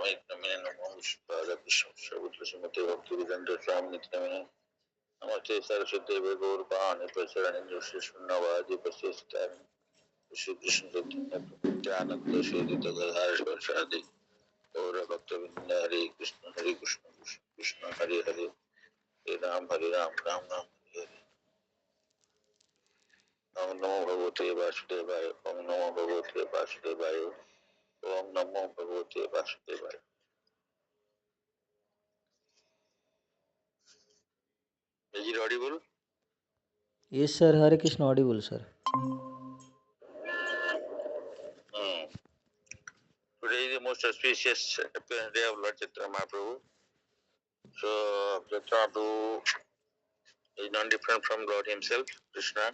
नमः नमो विष्णुपाद विष्णु सर्वत्र सुमते भक्ति विदंत स्वामी नित्यमे नमस्ते सरस्वती गौरवाणी प्रचरणी जोशी शून्यवादी प्रशस्तार श्री कृष्ण नित्यानंद शोधित गदाधर वर्षादि गौर भक्त वृंद हरे कृष्ण कृष्ण कृष्ण हरे हरे हरे राम राम राम हरे हरे। ओम नमो भगवते वासुदेवाय ओम नमो भगवते वासुदेवाय ओम नमो भगवते वासुदेवाय। Is it audible? Yes, sir. Hare Krishna audible, sir. Today is the most auspicious appearance day of Lord Chaitanya Mahaprabhu. So, Chaitanya Mahaprabhu is not different from Lord himself, Krishna.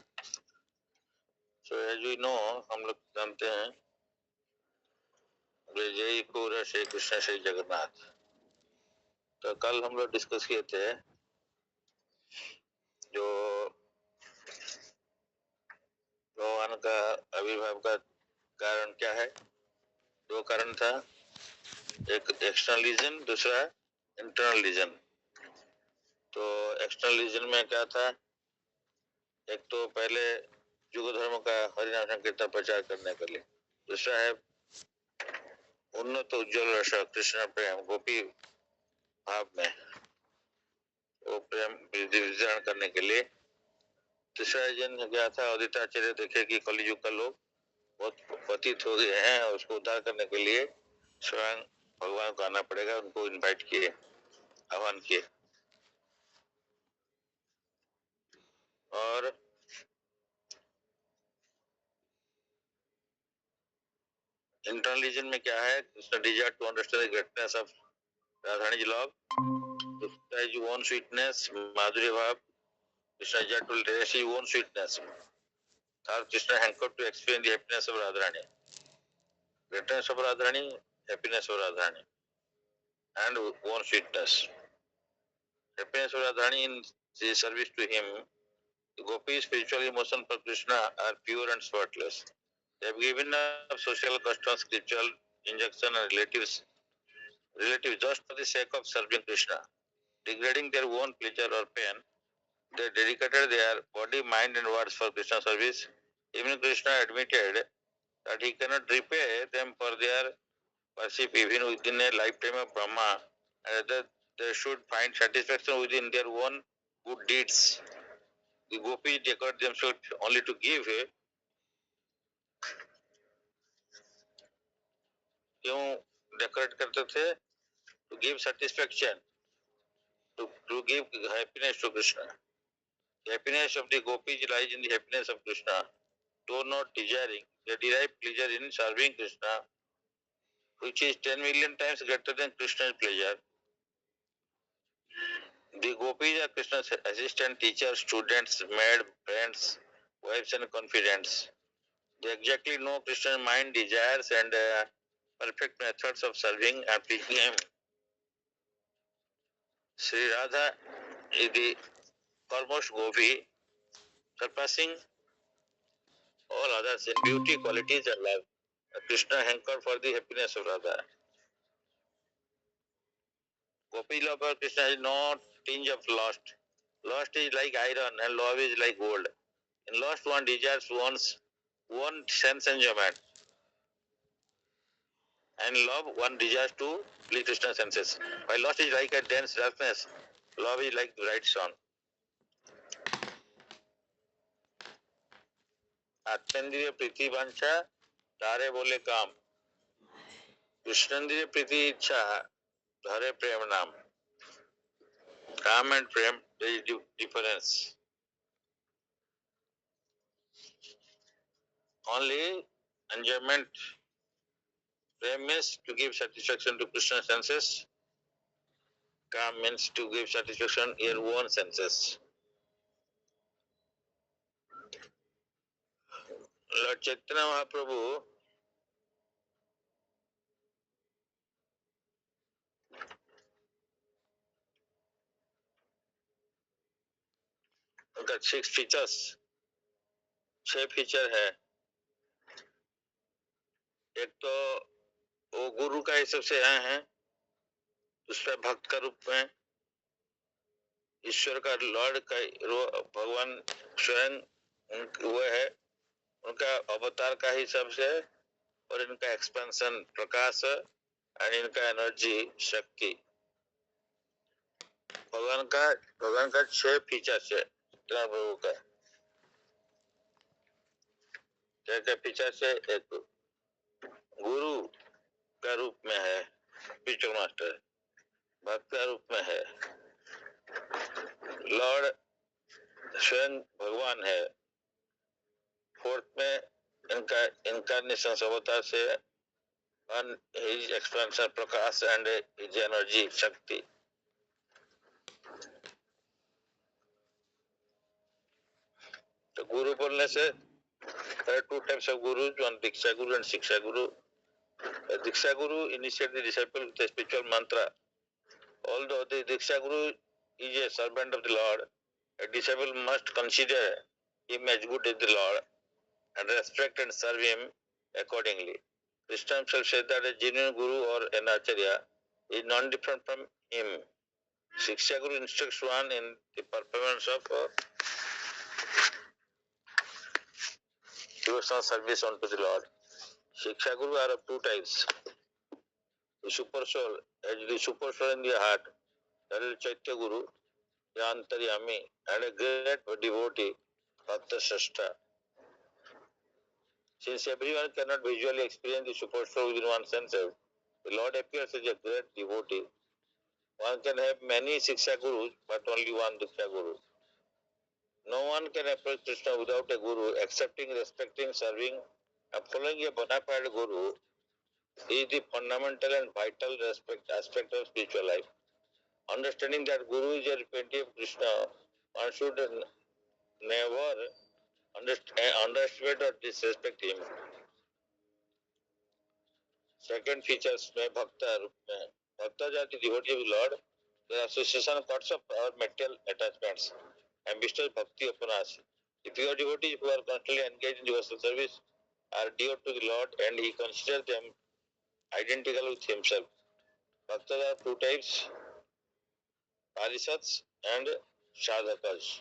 So, as we know, हम लोग जानते हैं जय पूरा श्री कृष्ण श्री जगन्नाथ। तो कल हम लोग डिस्कस किए थे जो भगवान का आविर्भाव का कारण क्या है। दो कारण था, एक एक्सटर्नल रीजन, दूसरा इंटरनल रीजन। तो एक्सटर्नल रीजन में क्या था, एक तो पहले युग धर्म का हरिनाम संकीर्तन प्रचार करने के लिए, दूसरा है उन्नत उज्ज्वल रस कृष्ण प्रेम गोपी भाव में वो प्रेम वितरण करने के लिए। तीसरा रीजन क्या था, अदिताचार्य देखे कि कलयुग का लोग बहुत पतित हो गए हैं और उसको उद्धार करने के लिए स्वयं भगवान को आना पड़ेगा, उनको इनवाइट किए, आह्वान किए। और इंटरनल रीजन में क्या है, Krishna desire to understand the greatness of Radharani ji love, his own sweetness, madhurya bhav. Krishna desired to taste his own sweetness. Third, Krishna hankered to experience the happiness of Radharani. Greatness of Radharani, happiness of Radharani, and own sweetness. Happiness of Radharani in the service to him. The gopis' spiritual emotion for Krishna are pure and spotless. They have given up social customs, spiritual injunction, and relatives just for the sake of serving Krishna, degrading their own pleasure or pain. They dedicated their body, mind, and words for Krishna service. Even Krishna admitted that he cannot repay them for their worship even within a lifetime of Brahma, and that they should find satisfaction within their own good deeds. The gopis decorate themselves only to give. क्यों decorate करते थे? To give satisfaction, to give happiness to Krishna. The happiness of the gopis lies in the happiness of Krishna. Though not desiring, they derive pleasure in serving Krishna, which is 10 million times greater than Krishna's pleasure. The gopis are Krishna's assistant, teachers, students, maid, friends, wives, and confidants. They exactly know Krishna's mind, desires, and perfect methods of serving and pleasing him. Sri Radha is the foremost gopi, surpassing all others in beauty, qualities, and love. Krishna hankered for the happiness of Radha. Gopi love for Krishna is not tinge of lust. Lust is like iron and love is like gold. In lust one desires one's one sense enjoyment. And love one desires to please Krishna's senses. While lust is like a dense darkness, love is like bright sun. आत्मेंद्रिय प्रीति वांछा तारे बोले काम, कृष्णेंद्रिय प्रीति इच्छा धरे प्रेम नाम. Kam and prem, there is difference. Only enjoyment, prem means to give satisfaction to Krishna's senses. Kam means to give satisfaction in your own senses. Lord Chaitanya Mahaprabhu का 6 features, 6 feature है। एक तो वो गुरु का हिसाब से आए हैं, दूसरा भक्त का रूप में ईश्वर का लॉर्ड का भगवान स्वयं वो है, उनका अवतार का ही सबसे, और इनका एक्सपेंशन प्रकाश और इनका एनर्जी शक्ति। भगवान का 6 फीचर्स है प्रभु का। क्या क्या फीचर्स है? एक गुरु का रूप में है स्पिरिचुअल मास्टर, भक्त का रूप में है, लॉर्ड स्वयं भगवान है, फोर्थ में इनका इनकारनेशन अवतार से his expansion Prakash and his energy शक्ति। तो गुरु बोलने से there are 2 types of gurus, one Diksha Guru and Shiksha Guru. A Diksha Guru initiates the disciple with a spiritual mantra. Although the Diksha Guru is a servant of the Lord, a disciple must consider him as good as the Lord and respect and serve him accordingly. Krishna himself said that a genuine Guru or an Acharya is non-different from him. Shiksha Guru instructs one in the performance of devotional service unto the Lord. Shiksha Guru are of 2 types. The super soul, as the super soul in the heart, that is Chaitya Guru, the Antaryami, and a great devotee, Bhakta Srashta. Since everyone cannot visually experience the super soul within one's senses, the Lord appears as a great devotee. One can have many Shiksha Gurus, but only one Diksha Guru. No one can approach Krishna without a Guru. Accepting, respecting, serving, and following a bona fide Guru is the fundamental and vital aspect of spiritual life. Understanding that Guru is a representative of Krishna, one should never underestimate or disrespect him. Second features में भक्ता रूप में, भक्ता जाति devotee of the Lord, their association cuts off our material attachments and bestows bhakti upon us. If your devotees who are constantly engaged in devotional service are dear to the Lord and he considers them identical with himself. Bhaktas are 2 types, Parisats and Sadhakas.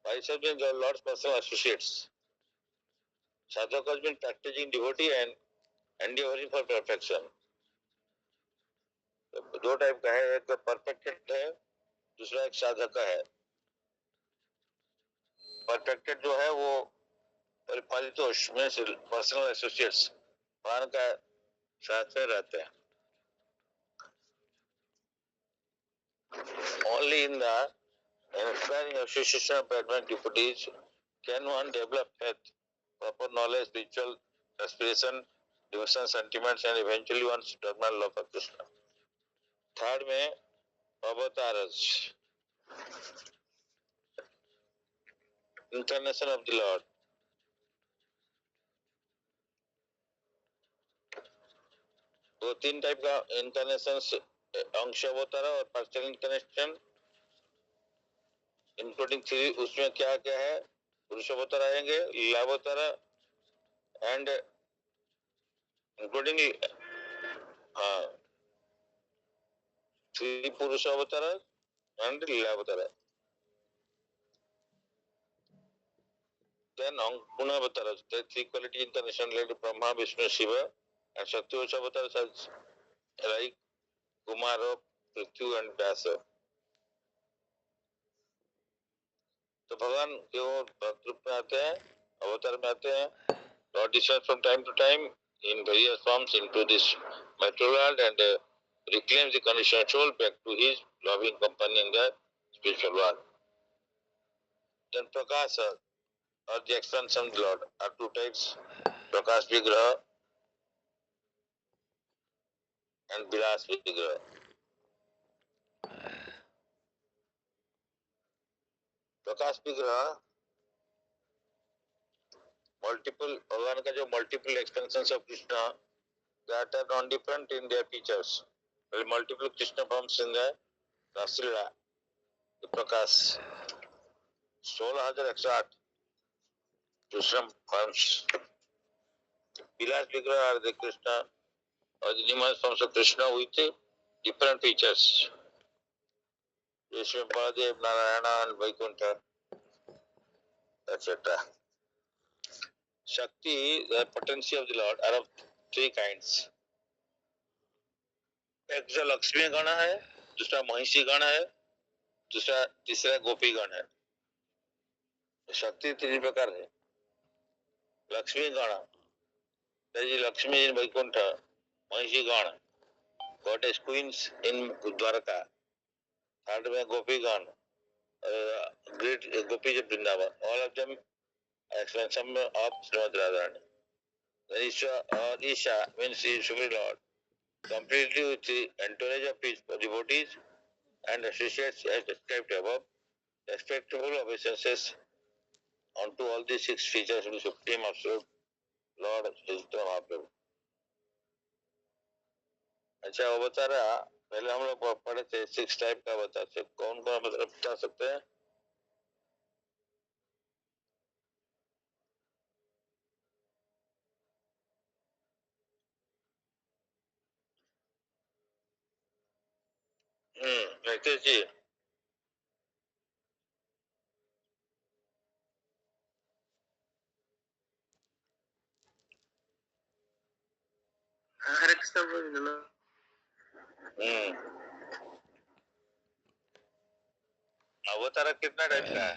Parisats means the Lord's personal associates. Sadhakas means practicing devotee and endeavoring for perfection. 2 type का है, एक perfected है, दूसरा एक साधक है। Perfected जो है वो परिपालितोष में पर्सनल एसोसिएट्स भगवान का साथ में रहते हैं। Only in the inspiring association of advanced devotees can one develop faith, proper knowledge, spiritual aspiration, devotion sentiments, and eventually one's eternal love for Krishna. Third में avatars, incarnation of the Lord. दो 3 type का incarnation, अंश अवतार और partial incarnation, including 3। उसमें क्या क्या है? पुरुष अवतार आएंगे, लीला अवतार एंड इंक्लूडिंग 3 पुरुष अवतार एंड लीला अवतार। Then Guna Avatar, the 3 quality incarnation led Brahma, Vishnu, Shiva, and Satyavasa Avatar such like Kumara, Prithvi and Vyasa. तो भगवान जो भक्त रूप में आते हैं, अवतार में आते हैं, Lord descends from time to time in various forms into this material world and reclaims the conditioned soul back to his loving company in the spiritual world. Then Prakasa, or the expansion of the Lord, are 2 types, Prakash Vigraha and Vilas Vigraha. प्रकाश विग्रह multiple भगवान का जो multiple expansions of Krishna that are non different in their features, well, multiple Krishna forms in the Raslila, the Prakash 16,108 Krishna forms. Vilas Vigraha are the Krishna or the numerous forms of Krishna with different features. Vishnu, Baladev, Narayana, and Vaikuntha, etc. Shakti, the potency of the Lord, are of three kinds. एक जो लक्ष्मी गण है, दूसरा महिषी गण है, तीसरा गोपी गण है. शक्ति तीन प्रकार है. लक्ष्मी गण, लक्ष्मी इन वैकुंठ, महिषी गण, goddess queens in Dwarka. Third में गोपी गण, great gopis of Vrindavan. All of them are expansion of Srimad Radharani. Then Isha means the Supreme Lord, completely with the entourage of his devotees and associates as described above, respectful obeisances onto all the six features of the Supreme Absolute Lord Chaitanya Mahaprabhu. अच्छा अवतारा पहले हम लोग पढ़े थे 6 type का अवतार से कौन कौन बता सकते हैं? निखिल जी. हर एक सब बोलना. अवतारा कितना टाइप का है?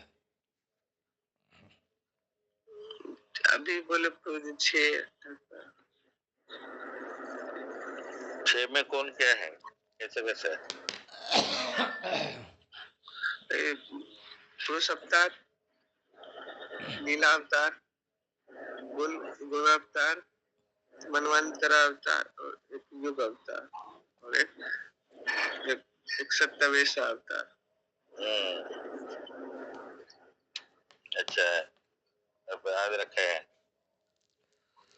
अभी बोले 6 में कौन क्या है? कैसे कैसे? पुरुष अवतार, लीला अवतार, गुण अवतार, मनवंतर अवतार और एक युग अवतार और एक सत्तावेश अवतार. अच्छा है, अब याद रखे हैं.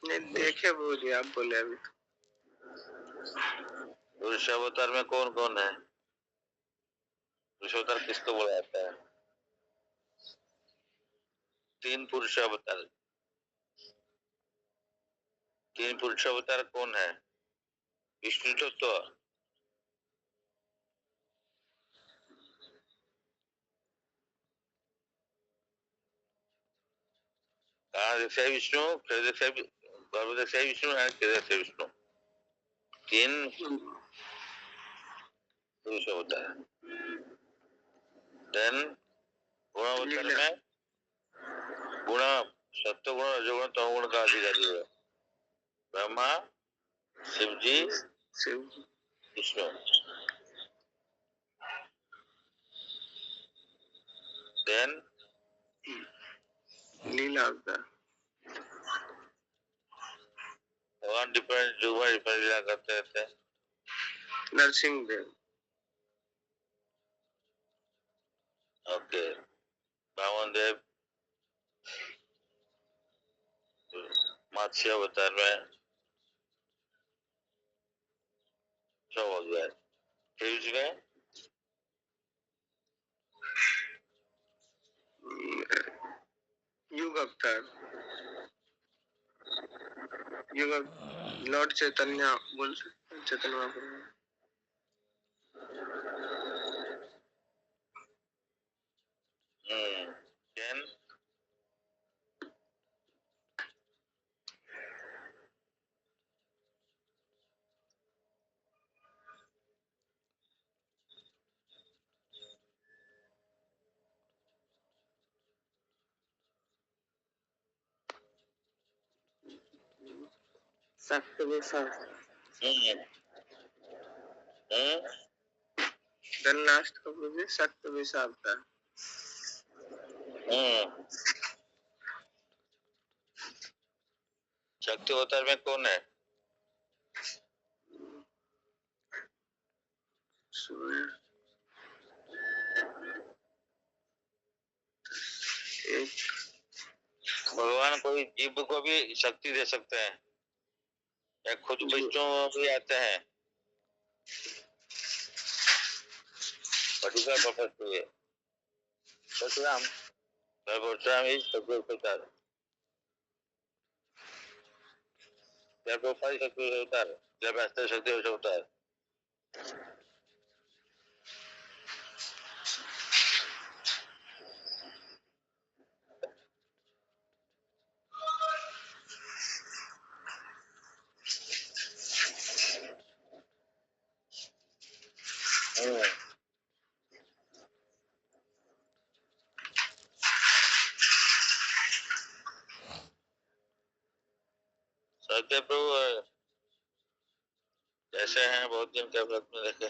नहीं देखे बोलिए, आप बोले अभी. पुरुष अवतार में कौन कौन है? पुरुष अवतार किसको बोला जाता है? 3 पुरुष अवतार. 3 पुरुष अवतार कौन है? विष्णु तत्व, कारणदेशाय विष्णु, गर्भदेशाय विष्णु और केदारदेशाय विष्णु. 3 पुरुष अवतार. देन गुण अवतार में गुण, सत्व गुण, रजोगुण, तमोगुण का अधिकारी है. ब्रह्मा, शिवजी, विष्णु. देन लीला अवतार. भगवान डिफरेंट युग में डिफरेंट लीला करते रहते हैं. नरसिंह देव. ओके. बामन देव मत्स्य अवतार में सब हो गया. फिर में युग अवतार, युग लॉर्ड चैतन्य बोल सकते हैं. Chaitanya Mahaprabhu. Then then last का बोलिए सत्य अवतार. शक्ति अवतार में कौन है? भगवान कोई जीव को भी शक्ति दे सकते हैं या खुद विष्णु भी आते हैं. पर्टिकुलर पर्पस के लिए. परशुराम इज शक्ति अवतार. जब शक्ति अवतार, जब शक्ति अवतार. सत्य प्रभु कैसे हैं? बहुत दिन के बाद में देखे।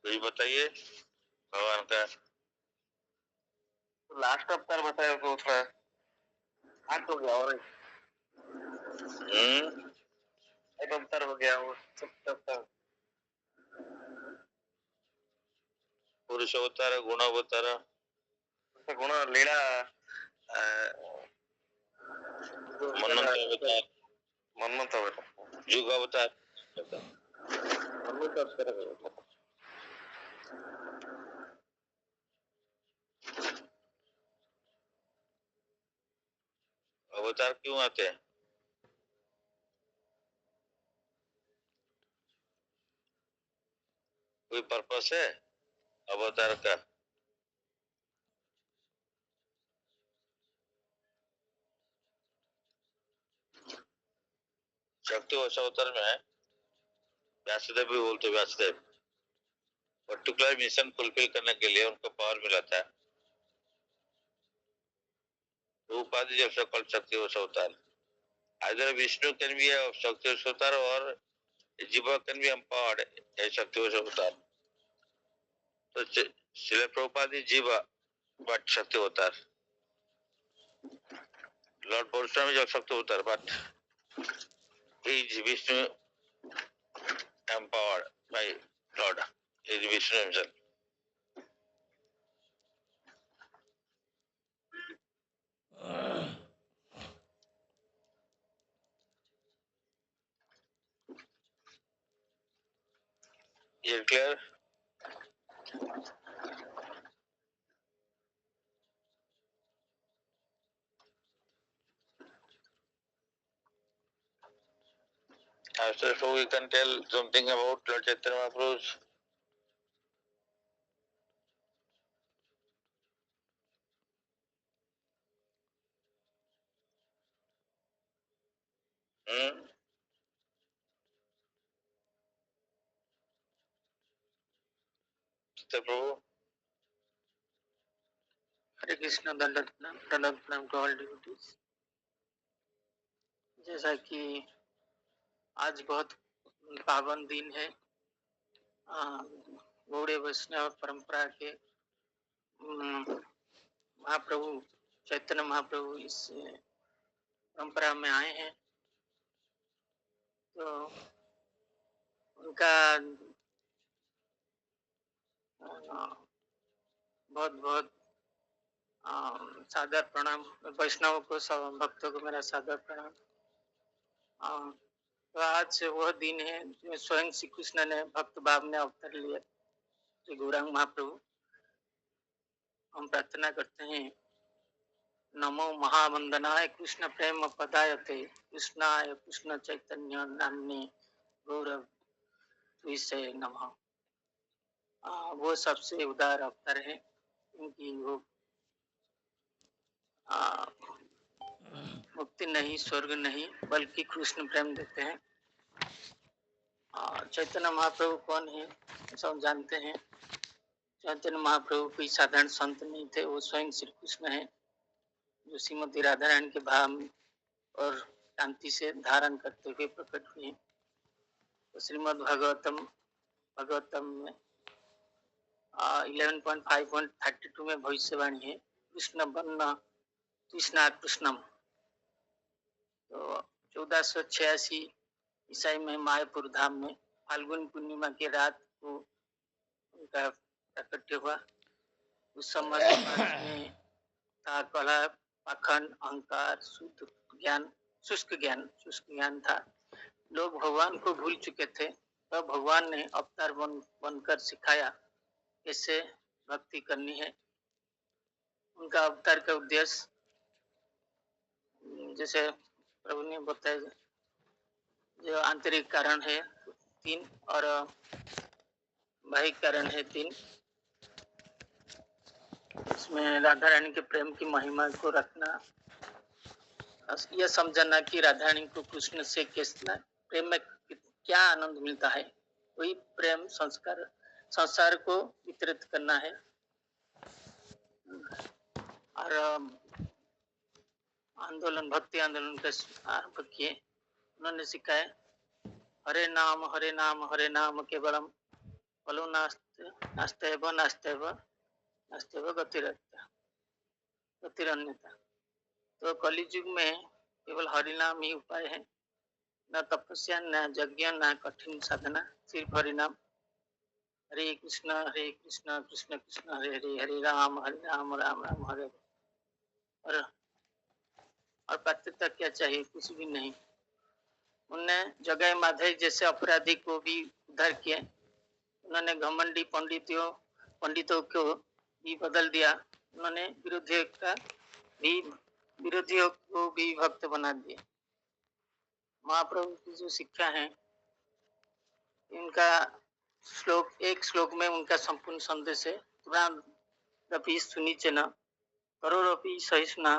कुछ बताइए भगवान का। लास्ट अवतार बताया तो थोड़ा हाथ हो गया। और एक अवतार हो गया वो पुरुष अवतार, गुण अवतार, गुण लीला, मन्नत अवतार, युग अवतार, अवतार क्यों आते हैं? कोई पर्पस है अवतार का? शक्ति वर्ष अवतार में है, व्यासदेव भी बोलते, व्यासदेव पर्टिकुलर मिशन फुलफिल करने के लिए उनको पावर मिला था। उपाधि जब सकल शक्ति वर्ष अवतार, आइदर विष्णु कैन बी शक्ति वर्ष अवतार और जीवा कैन बी एम्पावर्ड ए शक्ति वर्ष अवतार। तो श्रील प्रभुपाद जीवा बट शक्ति अवतार, लॉर्ड परशुराम is शक्ति अवतार, but he is Vishnu empowered by Lord. He is Vishnu himself. Is it clear? So we can tell something about Lord Chaitanya Mahaprabhu's Chaitanya Prabhu. हरे कृष्ण। दंडवत प्रणाम टू ऑल डिवोटीज। जैसा कि आज बहुत पावन दिन है, गौड़ीय वैष्णव परंपरा के महाप्रभु चैतन्य महाप्रभु इस परंपरा में आए हैं, तो उनका बहुत बहुत सादर प्रणाम। वैष्णव को, सब भक्तों को मेरा सादर प्रणाम। तो आज वह दिन है जो स्वयं श्री कृष्ण ने भक्त भाव में अवतार लिया, श्री गौरांग महाप्रभु। हम प्रार्थना करते हैं, नमो महावंदनाय कृष्ण प्रेम पदायते कृष्णाय कृष्ण चैतन्य नाम्ने गौरव विषय नमः। वो सबसे उदार अवतार है, उनकी वो मुक्ति नहीं, स्वर्ग नहीं, बल्कि कृष्ण प्रेम देते हैं। चैतन्य महाप्रभु कौन है, सब जानते हैं। चैतन्य महाप्रभु कोई साधारण संत नहीं थे, वो स्वयं श्री कृष्ण है, जो श्रीमती राधा रानी के भाव और कांति से धारण करते हुए प्रकट हुए। तो श्रीमद् भागवतम में 11.5.32 में भविष्यवाणी है, कृष्ण बन्न कृष्णा कृष्णम। तो 1486 ईसाई में मायापुर धाम में फाल्गुन पूर्णिमा की रात को उनका प्रकट्य हुआ। उस समय समाज में था कलह, पाखंड, अहंकार, शुद्ध ज्ञान, शुष्क ज्ञान था। लोग भगवान को भूल चुके थे। तब भगवान ने अवतार बनकर सिखाया कैसे भक्ति करनी है। उनका अवतार का उद्देश्य, जैसे प्रभु ने बताया, जो आंतरिक कारण है 3 और भाई कारण है 3। इसमें राधा रानी के प्रेम की महिमा को रखना, यह समझना कि राधा रानी को कृष्ण से कितना प्रेम में क्या आनंद मिलता है, वही प्रेम संसार को वितरित करना है। और आंदोलन, भक्ति आंदोलन का आरंभ किए। उन्होंने सिखाया हरे नाम केवलम फलो नास्तेव गतिरन्यता। तो कलियुग में केवल हरिनाम ही उपाय है, न तपस्या, न यज्ञ, न कठिन साधना, सिर्फ हरिनाम। हरे कृष्ण कृष्ण कृष्ण हरे हरे, हरे राम राम राम हरे। और पात्रता क्या चाहिए? कुछ भी नहीं। उनने जगह माधे जैसे अपराधी को भी उद्धार किया। उन्होंने घमंडी पंडितों को भी बदल दिया। उन्होंने विरोधियों को भी भक्त बना दिया। महाप्रभु की जो शिक्षा है, इनका एक श्लोक में उनका संपूर्ण संदेश है। पुराणदपि सुनिचेन करोड़पि सहिष्णुना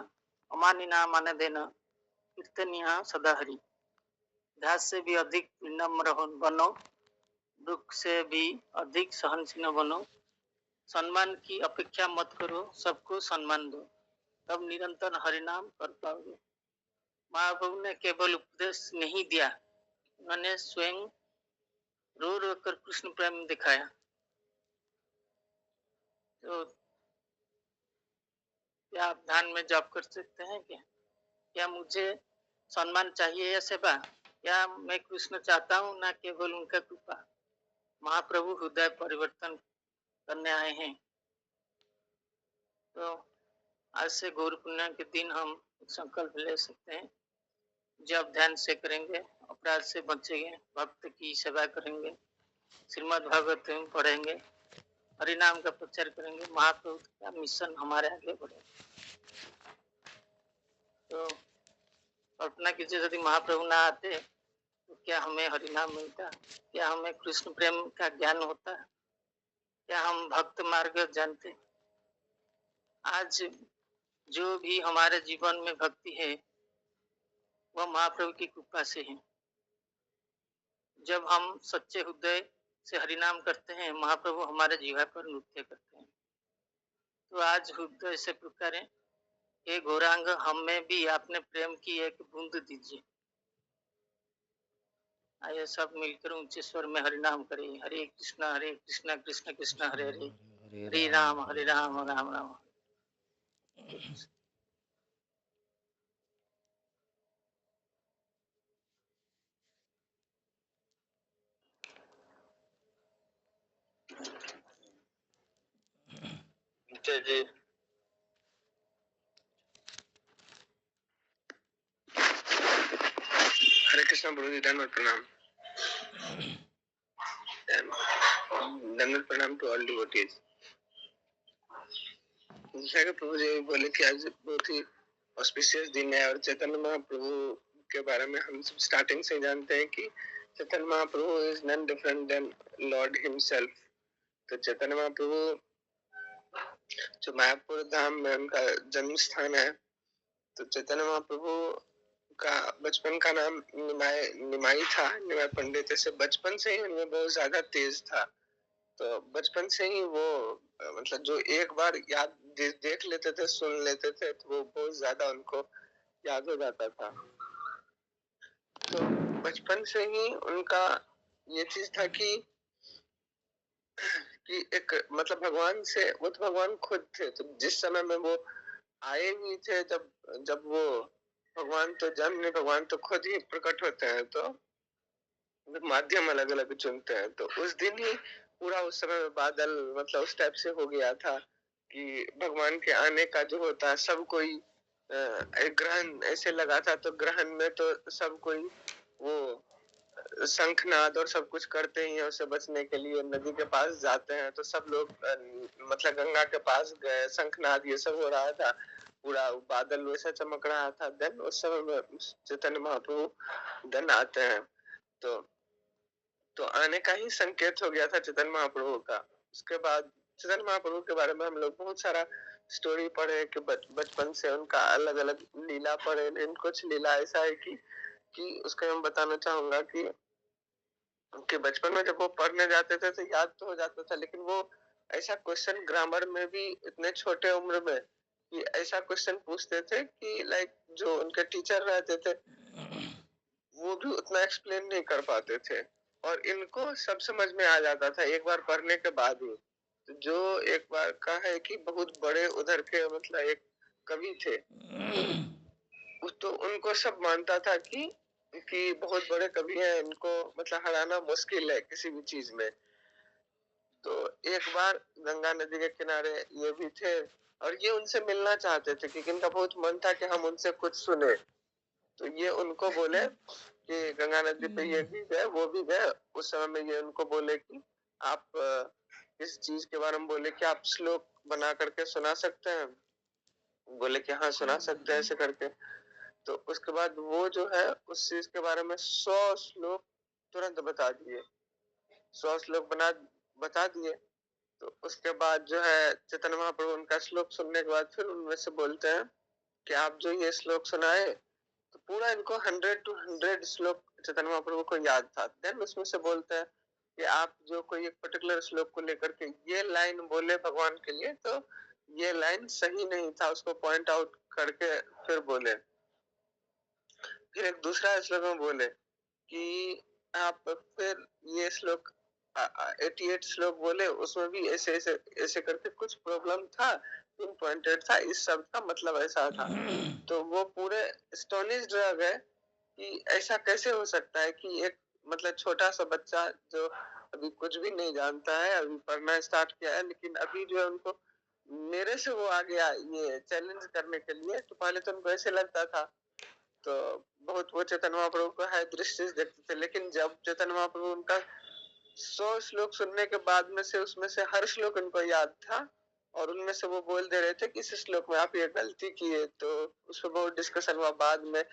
अमानिना मानदेन कीर्तनीय सदा हरि। घास से भी अधिक विनम्र बनो, दुख से भी अधिक सहनशील बनो, सम्मान की अपेक्षा मत करो, सबको सम्मान दो, तब निरंतर हरिनाम कर पाओगे। महाप्रभु ने केवल उपदेश नहीं दिया, उन्होंने स्वयं रो रो कर कृष्ण प्रेम दिखाया। तो क्या आप ध्यान में जप कर सकते हैं? क्या मुझे सम्मान चाहिए या सेवा? क्या मैं कृष्ण चाहता हूँ, ना केवल उनका कृपा? महाप्रभु हृदय परिवर्तन करने आए हैं। तो आज से गौर पूर्णिमा के दिन हम संकल्प ले सकते हैं, जब ध्यान से करेंगे, अपराध से बचेंगे, भक्त की सेवा करेंगे, श्रीमद् भागवत पढ़ेंगे, हरिनाम का प्रचार करेंगे, महाप्रभु का मिशन हमारे आगे बढ़ेगा। तो कल्पना कीजिए, यदि महाप्रभु ना आते तो क्या हमें हरिनाम मिलता? क्या हमें कृष्ण प्रेम का ज्ञान होता? क्या हम भक्त मार्ग जानते? आज जो भी हमारे जीवन में भक्ति है, वह महाप्रभु की कृपा से है। जब हम सच्चे हृदय से हरिनाम करते हैं, महाप्रभु हमारे जीवा पर नृत्य करते हैं। तो आज हृदय से पुकारें, हे गौरांग, हमें भी अपने प्रेम की एक बूंद दीजिए। आइए सब मिलकर ऊंचे स्वर में हरिनाम करें। हरे कृष्ण कृष्ण कृष्ण हरे हरे, हरे राम राम राम। जी हरे कृष्ण गुरु जी, धन्यवाद प्रणाम। धन्यवाद प्रणाम टू ऑल डिवोटीज। जैसा कि प्रभु जी बोले कि आज बहुत ही ऑस्पिशियस दिन है और चैतन्य महाप्रभु के बारे में हम सब स्टार्टिंग से जानते हैं कि Chaitanya Mahaprabhu is none different than lord himself. तो चैतन्य महाप्रभु जो मायापुर धाम में उनका जन्म स्थान है, तो चैतन्य महाप्रभु का बचपन का नाम निमाई था, निमाई पंडित। ऐसे बचपन से ही उनमें बहुत ज्यादा तेज था। तो बचपन से ही वो मतलब जो एक बार याद देख लेते थे, सुन लेते थे, तो वो बहुत ज्यादा उनको याद हो जाता था। तो बचपन से ही उनका ये चीज था कि एक मतलब भगवान से, वो तो भगवान खुद थे। तो जिस समय में वो आए भी थे, जब वो भगवान तो जन्म नहीं, भगवान तो खुद ही प्रकट होते हैं, तो माध्यम अलग अलग चुनते हैं। तो उस दिन ही पूरा उस समय में बादल मतलब उस टाइप से हो गया था कि भगवान के आने का जो होता है, सब कोई एक ग्रहण ऐसे लगा था, तो ग्रहण में तो सब कोई वो शंखनाद और सब कुछ करते ही हैं उससे बचने के लिए, नदी के पास जाते हैं। तो सब लोग मतलब गंगा के पास गए, शंखनाद ये सब हो रहा था, पूरा बादल वैसा चमक रहा था। देन उस समय में चैतन्य महाप्रभु देन आते हैं। तो तो आने का ही संकेत हो गया था चैतन्य महाप्रभु का। उसके बाद चैतन्य महाप्रभु के बारे में हम लोग बहुत सारा स्टोरी पढ़े कि बचपन से उनका अलग अलग लीला पढ़े, लेकिन कुछ लीला ऐसा है कि उसका मैं बताना चाहूंगा कि बचपन में जब वो पढ़ने जाते थे तो याद तो हो जाता था, लेकिन वो ऐसा क्वेश्चन ग्रामर में भी इतने छोटे उम्र में कि ऐसा क्वेश्चन पूछते थे कि लाइक जो उनके टीचर रहते थे वो भी उतना एक्सप्लेन नहीं कर पाते थे, और इनको सब समझ में आ जाता था एक बार पढ़ने के बाद ही। तो जो एक बार का है कि बहुत बड़े उधर के मतलब एक कवि थे, तो उनको सब मानता था कि बहुत बड़े कवि हैं, इनको मतलब हराना मुश्किल है किसी भी चीज में। तो एक बार गंगा नदी के किनारे ये भी थे और ये उनसे मिलना चाहते थे क्योंकि इनका बहुत मन था कि हम उनसे कुछ सुने। तो ये उनको बोले कि गंगा नदी पे ये भी गए वो भी गए। उस समय में ये उनको बोले कि आप इस चीज के बारे में बोले कि आप श्लोक बना करके सुना सकते हैं। बोले कि हाँ सुना सकते हैं ऐसे करके। तो उसके बाद वो जो है उस चीज के बारे में 100 श्लोक तुरंत बता दिए, 100 श्लोक बता दिए। तो उसके बाद जो है चैतन्य महाप्रभु उनका श्लोक सुनने के बाद फिर उनमें से बोलते हैं कि आप जो ये श्लोक सुनाए, तो पूरा इनको 100 to 100 श्लोक चैतन्य महाप्रभु को याद था। देन उसमें से बोलते हैं कि आप जो कोई एक पर्टिकुलर श्लोक को लेकर के ये लाइन बोले भगवान के लिए, तो ये लाइन सही नहीं था, उसको पॉइंट आउट करके फिर बोले। फिर एक दूसरा श्लोक में बोले कि आप फिर ये श्लोक 88 श्लोक बोले, उसमें भी ऐसे ऐसे ऐसे करके कुछ प्रॉब्लम था, पिन पॉइंटेड था, इस शब्द का मतलब ऐसा था। तो वो पूरे एस्टोनिश्ड रह गए कि ऐसा कैसे हो सकता है कि एक मतलब छोटा सा बच्चा जो अभी कुछ भी नहीं जानता है, अभी पढ़ना स्टार्ट किया है, लेकिन अभी जो है उनको मेरे से वो आ गया ये चैलेंज करने के लिए। तो पहले तो उनको ऐसे लगता था, तो बहुत वो चैतन्य महाप्रभु को है दृष्टि से देखते थे। लेकिन जब चैतन्य महाप्रभु उनका 100 श्लोक सुनने के बाद में से उसमें से हर श्लोक उनको याद था और उनमें से वो बोल दे रहे थे कि इस श्लोक में आप ये गलती किए। तो उस पर बहुत डिस्कशन हुआ। बाद में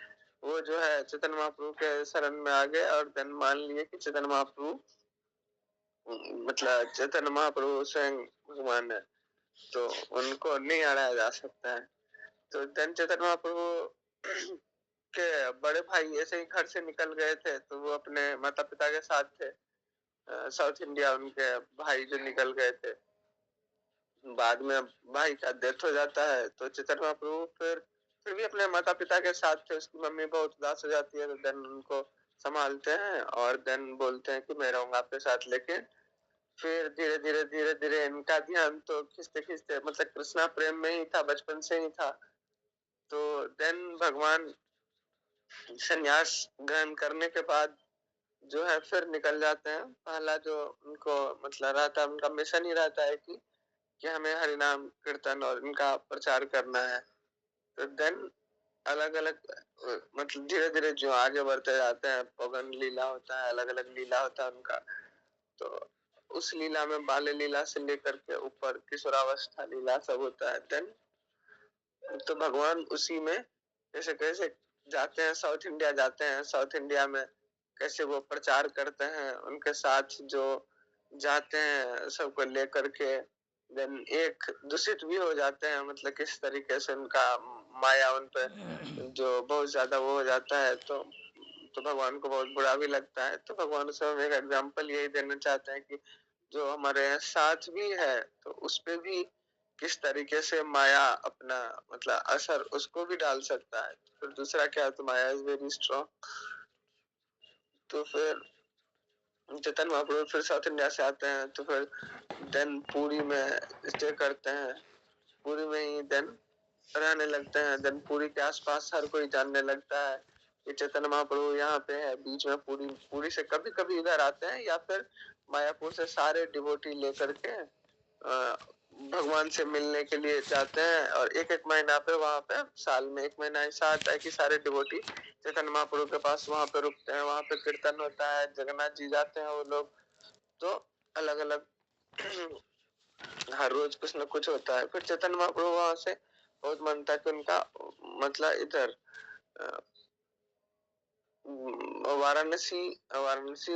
वो जो है चैतन्य महाप्रभु के शरण में आ गए और देन मान लिए कि चैतन्य महाप्रभु मतलब चैतन्य महाप्रभु स्वयं भगवान है, तो उनको नहीं हराया जा सकता है। तो देन चैतन्य महाप्रभु के बड़े भाई ऐसे ही घर से निकल गए थे, तो वो अपने माता पिता के साथ थे साउथ इंडिया। उनके भाई जो निकल गए थे, बाद में भाई का डेथ हो जाता है, तो चैतन्य महाप्रभु फिर भी अपने माता पिता के साथ थे। उसकी मम्मी बहुत उदास हो जाती है, तो देन उनको संभालते हैं और देन बोलते हैं कि मैं रहूंगा आपके साथ। लेके फिर धीरे धीरे इनका ध्यान तो खींचते खींचते मतलब कृष्णा प्रेम में ही था, बचपन से ही था। तो देन भगवान संन्यास ग्रहण करने के बाद जो है फिर निकल जाते हैं। पहला जो उनको मतलब रहता है, उनका मिशन ही रहता है कि हमें हरिनाम कीर्तन और इनका प्रचार करना है। तो देन अलग अलग मतलब धीरे धीरे जो आगे बढ़ते जाते हैं, पगन लीला होता है, अलग अलग लीला होता है उनका। तो उस लीला में बाल्य लीला से लेकर के ऊपर किशोरावस्था लीला सब होता है। देन तो भगवान उसी में कैसे कैसे जाते हैं, साउथ इंडिया जाते हैं। साउथ इंडिया में कैसे वो प्रचार करते हैं, उनके साथ जो जाते हैं सबको लेकर के। देन एक दूषित भी हो जाते हैं, मतलब किस तरीके से उनका माया उन पे जो बहुत ज्यादा वो हो जाता है। तो भगवान को बहुत बुरा भी लगता है। तो भगवान उस समय एक एग्जाम्पल यही देना चाहते हैं कि जो हमारे साथ भी है, तो उस पे भी किस तरीके से माया अपना मतलब असर उसको भी डाल सकता है। फिर दूसरा क्या है, तो माया इज वेरी स्ट्रॉन्ग। तो फिर चैतन्य महाप्रभु फिर साउथ इंडिया से आते हैं, तो फिर देन पुरी में स्टे करते हैं। पुरी में ही देन रहने लगते हैं। देन पुरी के आसपास हर कोई जानने लगता है कि चैतन्य महाप्रभु यहाँ पे है। बीच में पुरी से कभी कभी इधर आते हैं, या फिर मायापुर से सारे डिवोटी लेकर के भगवान से मिलने के लिए जाते हैं। और एक एक महीना पे वहाँ पे साल में एक महीना ऐसा आता है कि सारे डिवोटी चैतन्य महाप्रभु के पास वहाँ पे रुकते हैं। वहाँ पे कीर्तन होता है, जगन्नाथ जी जाते हैं वो लोग। तो अलग अलग हर रोज कुछ न कुछ होता है। फिर चैतन्य महाप्रभु वहाँ से बहुत मानता है कि उनका मतलब इधर वाराणसी वाराणसी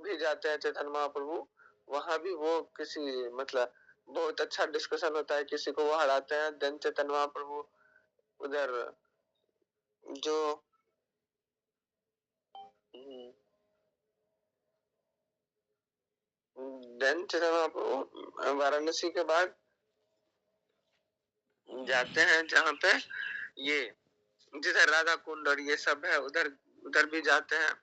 भी जाते हैं चैतन्य महाप्रभु। वहां भी वो किसी मतलब बहुत अच्छा डिस्कशन होता है, किसी को वो हराते हैं। देन चैतन्य महाप्रभु उधर जो देन चैतन्य महाप्रभु वाराणसी के बाद जाते हैं जहाँ पे ये जिधर राधा कुंड और ये सब है, उधर उधर भी जाते हैं।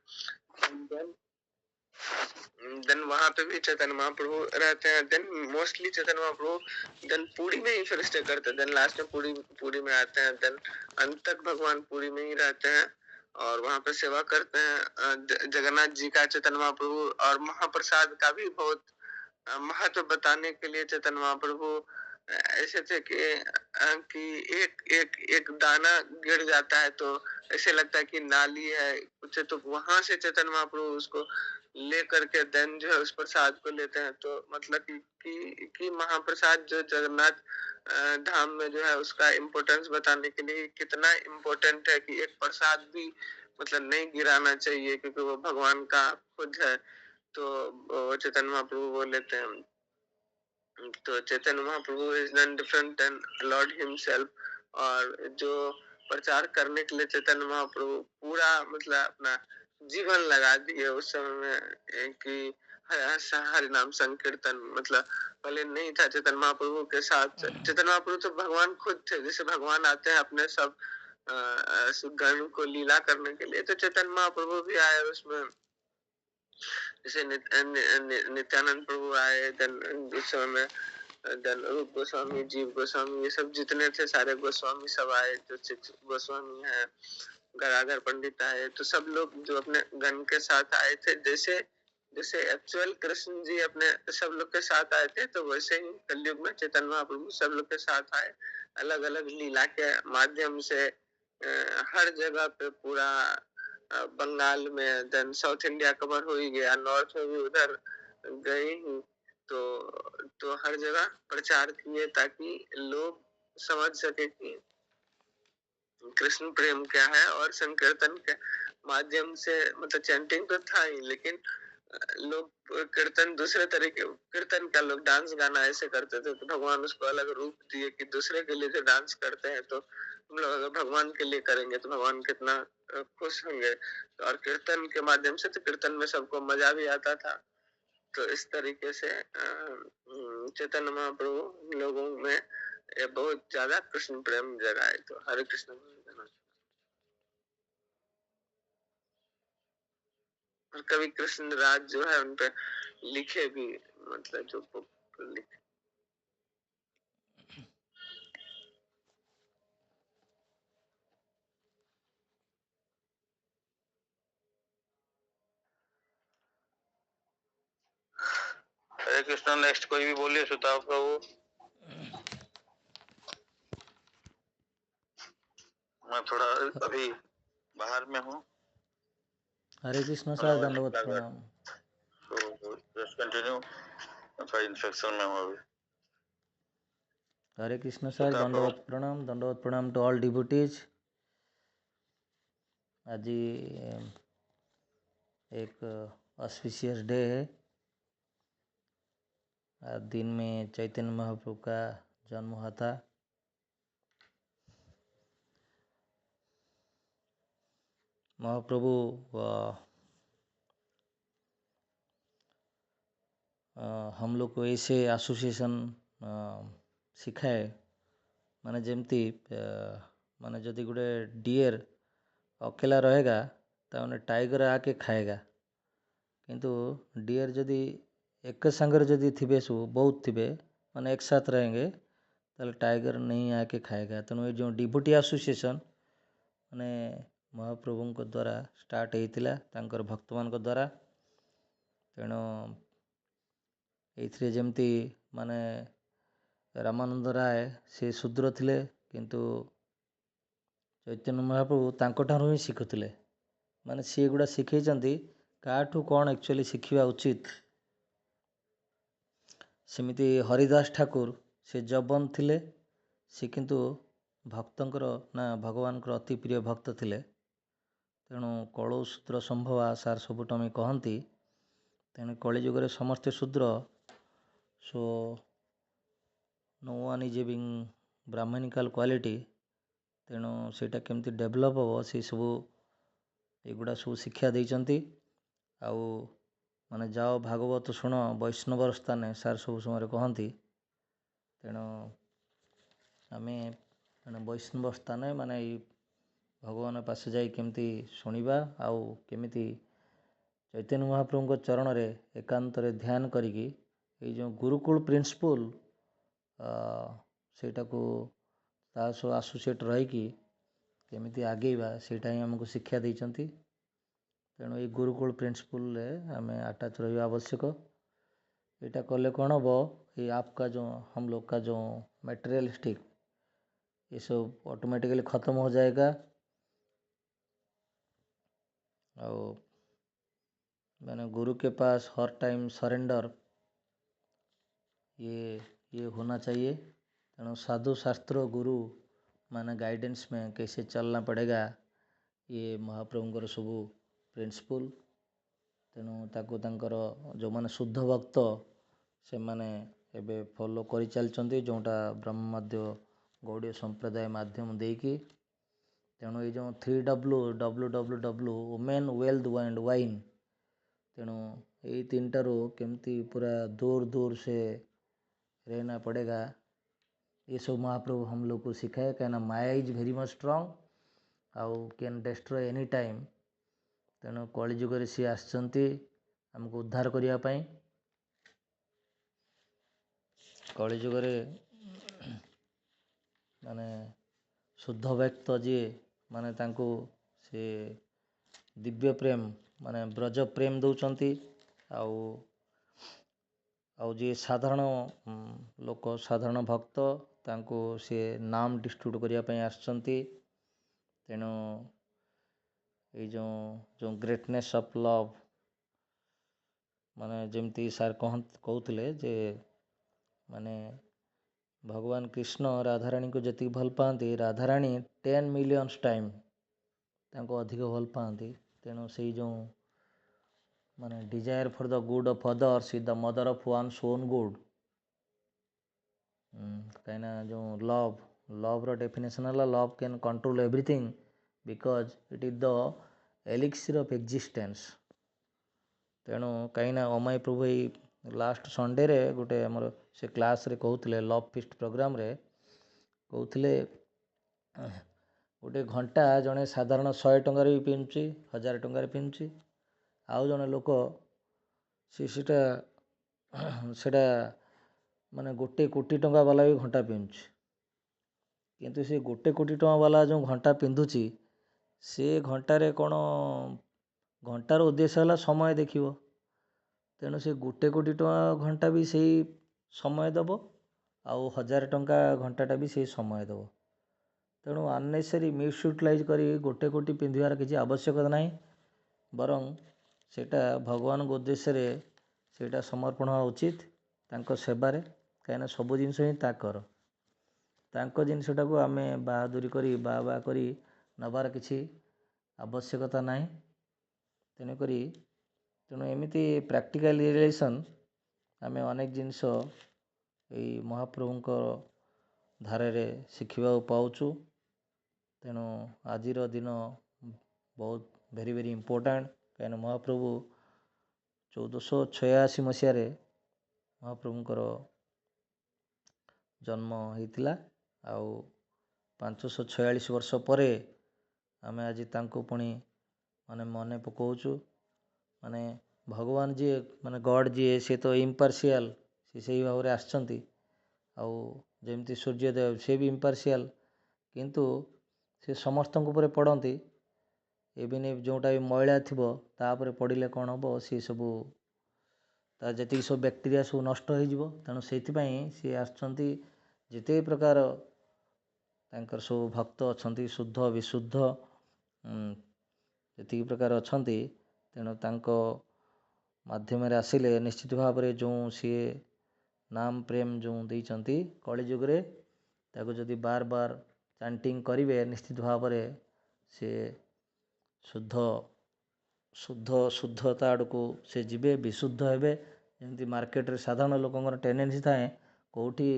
देन वहां पे भी चैतन्य महाप्रभु रहते हैं। Then mostly Chaitanya Mahaprabhu then Puri में ही फिर स्टे करते हैं। देन लास्ट में पुरी में आते हैं। देन अंत तक भगवान पुरी में ही रहते हैं और वहां पे सेवा करते हैं जगन्नाथ जी का। चैतन्य महाप्रभु और महाप्रसाद का भी बहुत महत्व बताने के लिए चैतन्य महाप्रभु ऐसे थे कि एक एक एक दाना गिर जाता है तो ऐसे लगता है कि नाली है कुछ, तो वहां से चैतन्य महाप्रभु उसको ले करके देन जो है उस प्रसाद को लेते हैं। तो मतलब कि महाप्रसाद जो जगन्नाथ धाम में जो है उसका इम्पोर्टेंस बताने के लिए कितना इम्पोर्टेंट है कि एक प्रसाद भी मतलब नहीं गिराना चाहिए, क्योंकि वो भगवान का खुद है। तो चैतन्य महाप्रभु वो लेते हैं। तो Chaitanya Mahaprabhu is not different than lord himself. और जो प्रचार करने के लिए चैतन्य महाप्रभु पूरा मतलब अपना जीवन लगा दिए उस समय में कि हरि नाम संकीर्तन मतलब पहले नहीं था चैतन्य महाप्रभु के साथ। चैतन्य महाप्रभु तो भगवान खुद थे, जैसे भगवान आते हैं अपने सब गण को लीला करने के लिए, तो चैतन्य महाप्रभु भी आए उसमें। जैसे नित्यानंद प्रभु आए देन उस समय में, देन रूप गोस्वामी, जीव गोस्वामी, ये सब जितने थे सारे गोस्वामी सब आए। जो गोस्वामी है, गदाधर पंडित आए, तो सब लोग जो अपने गण के साथ आए थे। जैसे जैसे एक्चुअल कृष्ण जी अपने सब लोग के साथ आए थे, तो वैसे ही कलयुग में चैतन्य महाप्रभु सब लोग के साथ आए। अलग अलग लीला के माध्यम से हर जगह पे पूरा बंगाल में, देन साउथ इंडिया कवर हो ही गया, नॉर्थ में भी उधर गए ही। तो हर जगह प्रचार किए ताकि लोग समझ सके कि कृष्ण प्रेम क्या है। और संकीर्तन के माध्यम से मतलब चैंटिंग तो था ही, लेकिन लोग कीर्तन दूसरे तरीके, कीर्तन का लोग डांस गाना ऐसे करते थे, तो भगवान उसको अलग रूप दिए कि दूसरे के लिए जो डांस करते हैं तो हम लोग अगर भगवान के लिए करेंगे तो भगवान कितना खुश होंगे। और कीर्तन के माध्यम से तो कीर्तन में सबको मजा भी आता था। तो इस तरीके से चैतन्य महाप्रभु लोगों में बहुत ज्यादा कृष्ण प्रेम जगाए। तो हरे कृष्ण। और कभी कृष्ण राज जो है उनपे लिखे भी, मतलब जो लिखे। हरे कृष्ण। नेक्स्ट कोई भी बोलिए सुताव प्रभु। मैं थोड़ा अभी बाहर में हूँ। हरे कृष्ण सर, दंडवत प्रणाम। तो जस्ट कंटिन्यू, थोड़ा इन्फेक्शन में हूँ अभी। हरे कृष्ण सर, दंडवत प्रणाम टू ऑल डिवोटीज। आज एक ऑस्पिशियस डे है। आज दिन में चैतन्य महाप्रभु का जन्म हुआ था। महाप्रभु हम लोग को ऐसे एसोसिएशन शिखाए, माने जमती माने जदि गोटे डियर अकेला रहेगा तो टाइगर आके खाएगा, किंतु डियर जदि एक संगर जदि थिबे सब बहुत थिबे माने एक साथ रहेंगे ताले टाइगर नहीं आके खाएगा। तेणु ये जो डिवोटी एसोसिएशन माने महाप्रभु द्वारा स्टार्ट होता तांकर भक्त मान द्वारा। तेणु ये जमती माने रामानंद राय से शूद्र थिले, किंतु चैतन्य महाप्रभु तांको ठारू ही शिखुले। माने सी गुड़ा शिखई काठू कौन एक्चुअली शिखा उचित। सेमिति हरिदास ठाकुर से जबन थिले, से किंतु भक्तंकर ना भगवान अति प्रिय भक्त थिले। ତେଣୁ କଳୌ ଶୂଦ୍ର ସମ୍ଭବା ସାର୍ ସବୁ ଟମି କହନ୍ତି। ତେଣୁ କଳିଯୁଗରେ ସମସ୍ତେ ଶୂଦ୍ର। So no one is having brahminical quality. ତେଣୁ ସେଇଟା କେମିତି ଡେଭଲପ୍ ହେବ ସେସବୁ ଏଗୁଡ଼ା ସବୁ ଶିକ୍ଷା ଦେଇଛନ୍ତି। ଆଉ ମାନେ ଯାଅ ଭାଗବତ ଶୁଣ ବୈଷ୍ଣବର ସ୍ଥାନେ ସାର୍ ସବୁ ସମୟରେ କହନ୍ତି। ତେଣୁ ଆମେ ମାନେ ବୈଷ୍ଣବ ସ୍ଥାନେ ମାନେ ଏଇ ଭଗବାନ ପାଶେ ଯାଇ କେମିତି ଶୁଣିବା ଆଉ କେମିତି ଚୈତନ୍ୟ ମହାପ୍ରଭୁଙ୍କ ଚରଣରେ ଏକାନ୍ତରେ ଧ୍ୟାନ କରିକି ଏଇ ଯେଉଁ ଗୁରୁକୁଳ ପ୍ରିନ୍ସିପଲ୍ ସେଇଟାକୁ ତା ସହ ଆସୋସିଏଟ୍ ରହିକି କେମିତି ଆଗେଇବା ସେଇଟା ହିଁ ଆମକୁ ଶିକ୍ଷା ଦେଇଛନ୍ତି। ତେଣୁ ଏଇ ଗୁରୁକୁଳ ପ୍ରିନ୍ସିପଲ୍ରେ ଆମେ ଆଟାଚ୍ ରହିବା ଆବଶ୍ୟକ। ଏଇଟା କଲେ କ'ଣ ହେବ, ଏଇ आपका जो हम लोग का जो मटेरियलिस्टिक ये सब ऑटोमेटिकली ख़त्म हो जाएगा। और मैंने गुरु के पास हर टाइम सरेंडर ये होना चाहिए। तेणु साधु शास्त्र गुरु माने गाइडेंस में कैसे चलना पड़ेगा ये महाप्रभुଙ୍କର ସବୁ ପ୍ରିନ୍ସିପଲ୍। ତେଣୁ ତାକୁ ତାଙ୍କର ଯେଉଁମାନେ ଶୁଦ୍ଧ ଭକ୍ତ ସେମାନେ ଏବେ ଫଲୋ କରିଚାଲିଛନ୍ତି, ଯେଉଁଟା ବ୍ରହ୍ମମାଧ୍ୟ ଗୌଡ଼ୀୟ ସମ୍ପ୍ରଦାୟ ମାଧ୍ୟମ ଦେଇକି। ତେଣୁ ଏଇ ଯେଉଁ 3W WWW women wealth and wine, ତେଣୁ ଏଇ ତିନିଟାରୁ କେମିତି ପୁରା दूर से रहना पड़ेगा ये सब महाप्रभु हम लोग को सिखाए। कहना माया इज वेरी मच स्ट्रॉन्ग आउ कैन डेस्ट्रॉय एनी टाइम। तेणु कलिजुगरे सी आसଛନ୍ତି ଆମକୁ ଉଦ୍ଧାର କରିବା ପାଇଁ। କଳିଯୁଗରେ ମାନେ ଶୁଦ୍ଧ ଭକ୍ତ ଯିଏ ମାନେ ତାଙ୍କୁ ସେ ଦିବ୍ୟ ପ୍ରେମ ମାନେ ବ୍ରଜ ପ୍ରେମ ଦେଉଛନ୍ତି। ଆଉ ଯିଏ ସାଧାରଣ ଲୋକ ସାଧାରଣ ଭକ୍ତ ତାଙ୍କୁ ସିଏ ନାମ ଡିଷ୍ଟ୍ରିବ୍ୟୁଟ୍ କରିବା ପାଇଁ ଆସିଛନ୍ତି। ତେଣୁ ଏଇ ଯେଉଁ ଗ୍ରେଟନେସ୍ ଅଫ୍ ଲଭ୍ ମାନେ ଯେମିତି ସାର୍ କହୁଥିଲେ ଯେ ମାନେ ଭଗବାନ କୃଷ୍ଣ ରାଧାରାଣୀଙ୍କୁ ଯେତିକି ଭଲ ପାଆନ୍ତି ରାଧାରାଣୀ 10 ମିଲିୟନ୍ସ ଟାଇମ୍ ତାଙ୍କୁ ଅଧିକ ଭଲ ପାଆନ୍ତି। ତେଣୁ ସେଇ ଯେଉଁ ମାନେ desire for the good of others is the mother of one's own good. କାହିଁକିନା ଯେଉଁ ଲଭ୍ର ଡେଫିନେସନ୍ ହେଲା love can control everything because it is the elixir of existence. ତେଣୁ କାହିଁକିନା ଅମାଇ ପ୍ରଭୁ ଏଇ ଲାଷ୍ଟ ସଣ୍ଡେରେ ଗୋଟେ ଆମର ସେ କ୍ଲାସ୍ରେ କହୁଥିଲେ ଲଭ୍ ଫିଷ୍ଟ ପ୍ରୋଗ୍ରାମ୍ରେ କହୁଥିଲେ ଗୋଟେ ଘଣ୍ଟା ଜଣେ ସାଧାରଣ 100 ଟଙ୍କାରେ ବି ପିନ୍ଧୁଛି 1000 ଟଙ୍କାରେ ପିନ୍ଧୁଛି। ଆଉ ଜଣେ ଲୋକ ସେଇଟା ମାନେ 1 କୋଟି ଟଙ୍କା ବାଲା ବି ଘଣ୍ଟା ପିନ୍ଧୁଛି। କିନ୍ତୁ ସେ 1 କୋଟି ଟଙ୍କା ବାଲା ଯେଉଁ ଘଣ୍ଟା ପିନ୍ଧୁଛି ସେ ଘଣ୍ଟାରେ କ'ଣ ଘଣ୍ଟାର ଉଦ୍ଦେଶ୍ୟ ହେଲା ସମୟ ଦେଖିବ। ତେଣୁ ସେ 1 କୋଟି ଟଙ୍କା ଘଣ୍ଟା ବି ସେଇ ସମୟ ଦେବ ଆଉ 1000 ଟଙ୍କା ଘଣ୍ଟାଟା ବି ସେଇ ସମୟ ଦେବ। ତେଣୁ ଅନନେସେସାରୀ ମିସୟୁଟିଲାଇଜ୍ କରି 1 କୋଟି ପିନ୍ଧିବାର କିଛି ଆବଶ୍ୟକତା ନାହିଁ। ବରଂ ସେଇଟା ଭଗବାନଙ୍କ ଉଦ୍ଦେଶ୍ୟରେ ସେଇଟା ସମର୍ପଣ ହେବା ଉଚିତ ତାଙ୍କ ସେବାରେ। କାହିଁକିନା ସବୁ ଜିନିଷ ହିଁ ତାଙ୍କର, ତାଙ୍କ ଜିନିଷଟାକୁ ଆମେ ବାହାଦୁରି କରି ବାହା କରି ନେବାର କିଛି ଆବଶ୍ୟକତା ନାହିଁ। ତେଣୁ ଏମିତି ପ୍ରାକ୍ଟିକାଲ ରିଲେସନ୍ ଆମେ ଅନେକ ଜିନିଷ ଏଇ ମହାପ୍ରଭୁଙ୍କ ଧାରାରେ ଶିଖିବାକୁ ପାଉଛୁ। ତେଣୁ ଆଜିର ଦିନ ବହୁତ ଭେରି ଭେରି ଇମ୍ପୋର୍ଟାଣ୍ଟ। କାହିଁକିନା ମହାପ୍ରଭୁ 1486 ମସିହାରେ ମହାପ୍ରଭୁଙ୍କର ଜନ୍ମ ହେଇଥିଲା। ଆଉ 546 ବର୍ଷ ପରେ ଆମେ ଆଜି ତାଙ୍କୁ ପୁଣି ମନେ ପକାଉଛୁ। ମାନେ ଭଗବାନ ଯିଏ ମାନେ ଗଡ଼୍ ଯିଏ ସେ ତ ଇମ୍ପାର୍ସିଆଲ୍, ସେ ସେଇ ଭାବରେ ଆସିଛନ୍ତି। ଆଉ ଯେମିତି ସୂର୍ଯ୍ୟଦେବ ସେ ବି ଇମ୍ପାର୍ସିଆଲ୍, କିନ୍ତୁ ସେ ସମସ୍ତଙ୍କ ଉପରେ ପଡ଼ନ୍ତି। ଇଭିନ୍ ଯେଉଁଟା ବି ମଇଳା ଥିବ ତା ଉପରେ ପଡ଼ିଲେ କ'ଣ ହେବ, ସେ ସବୁ ତା ଯେତିକି ସବୁ ବ୍ୟାକ୍ଟେରିଆ ସବୁ ନଷ୍ଟ ହେଇଯିବ। ତେଣୁ ସେଇଥିପାଇଁ ସିଏ ଆସିଛନ୍ତି। ଯେତେ ପ୍ରକାର ତାଙ୍କର ସବୁ ଭକ୍ତ ଅଛନ୍ତି ଶୁଦ୍ଧ ବିଶୁଦ୍ଧ ଯେତିକି ପ୍ରକାର ଅଛନ୍ତି, ତେଣୁ ତାଙ୍କ ମାଧ୍ୟମରେ ଆସିଲେ ନିଶ୍ଚିତ ଭାବରେ ଯେଉଁ ସିଏ ନାମ ପ୍ରେମ ଯେଉଁ ଦେଇଛନ୍ତି କଳିଯୁଗରେ ତାକୁ ଯଦି ବାର ବାର ଚାଣ୍ଟିଂ କରିବେ ନିଶ୍ଚିତ ଭାବରେ ସେ शुद्ध शुद्धता आड़को से जीवे विशुद्ध हेबे जेमती मार्केट रे साधारण लोकंकर टेंडेंसी थाए कोठी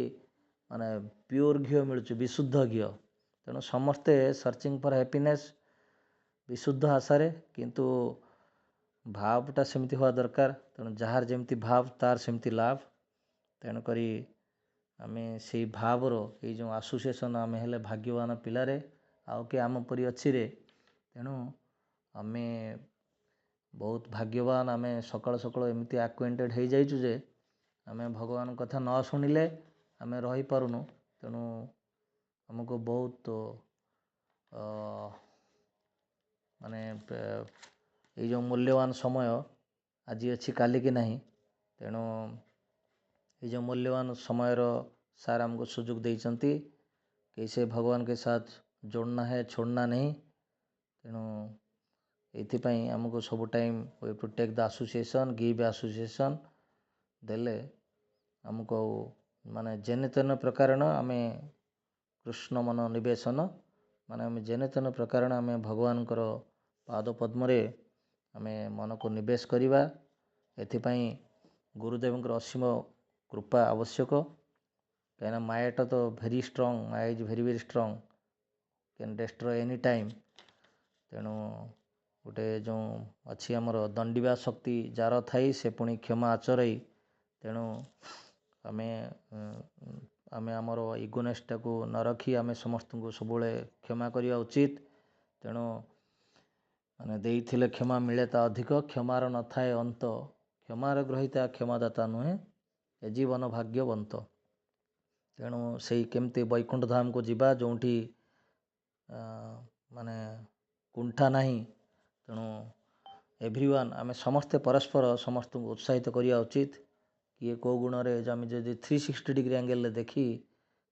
माने प्योर घी मिलुची विशुद्ध घी तेणु समस्ते सर्चिंग फॉर हैप्पीनेस विशुद्ध आशारे किंतु भावटा सेमती हुआ दरकार तेणु जार जेमती भाव तार सेमती लाभ तेणुकरी आमे से भावर ये जो एसोसिएशन आमे हेले भाग्यवान पिलारे आउ के आम परी अच्छी रे तेणु आमे बहुत भाग्यवान आमे सकाल सकाल एमती आक्वेंटेड हो जाइचु जे आमे भगवान कथा न शुणिले आमे रही पारुनु तेणु हमको बहुत माने ये जो मूल्यवान समय आज अच्छी काली की नहीं तेणु ये जो मूल्यवान समय सार हमको सुযোଗ देइचंती कैसे भगवान के साथ जोड़ना है छोड़ना नहीं तेणु एथिपाई हमको सब time we have to take the association give association देले हमको माने जेने तेने प्रकार आमे कृष्ण मन निवेशन माने आमे जेने तेने प्रकार आमे भगवान कर पाद पद्म रे आमे मन को निवेश करिवा एथिपाई गुरुदेव असीम कृपा आवश्यक कहीं मायाटा तो भेरी स्ट्रॉन्ग माया is very very strong can destroy any time तेणु गोटे जो अच्छी आमर दंडिबा शक्ति जार थाई से पुणी क्षमा आचरई तेणु आमे आमे आमर इगोनेसटा को न रखी आमे समस्त को सब क्षमा करवा उचित तेणु माने देइथिले क्षमा मिले ता अधिक क्षमार न थाए अंत क्षमार ग्रहिता क्षमादाता नुहे ए जीवन भाग्यवंत तेणु से केमती वैकुंठ धाम को जीवा जोठी माने कुंठा नहीं तेणु एभ्रीवन आमे समस्ते परस्पर समस्त को उत्साहित करिया उचित किए को गुण रे आम जदि 360 डिग्री एंगल देखी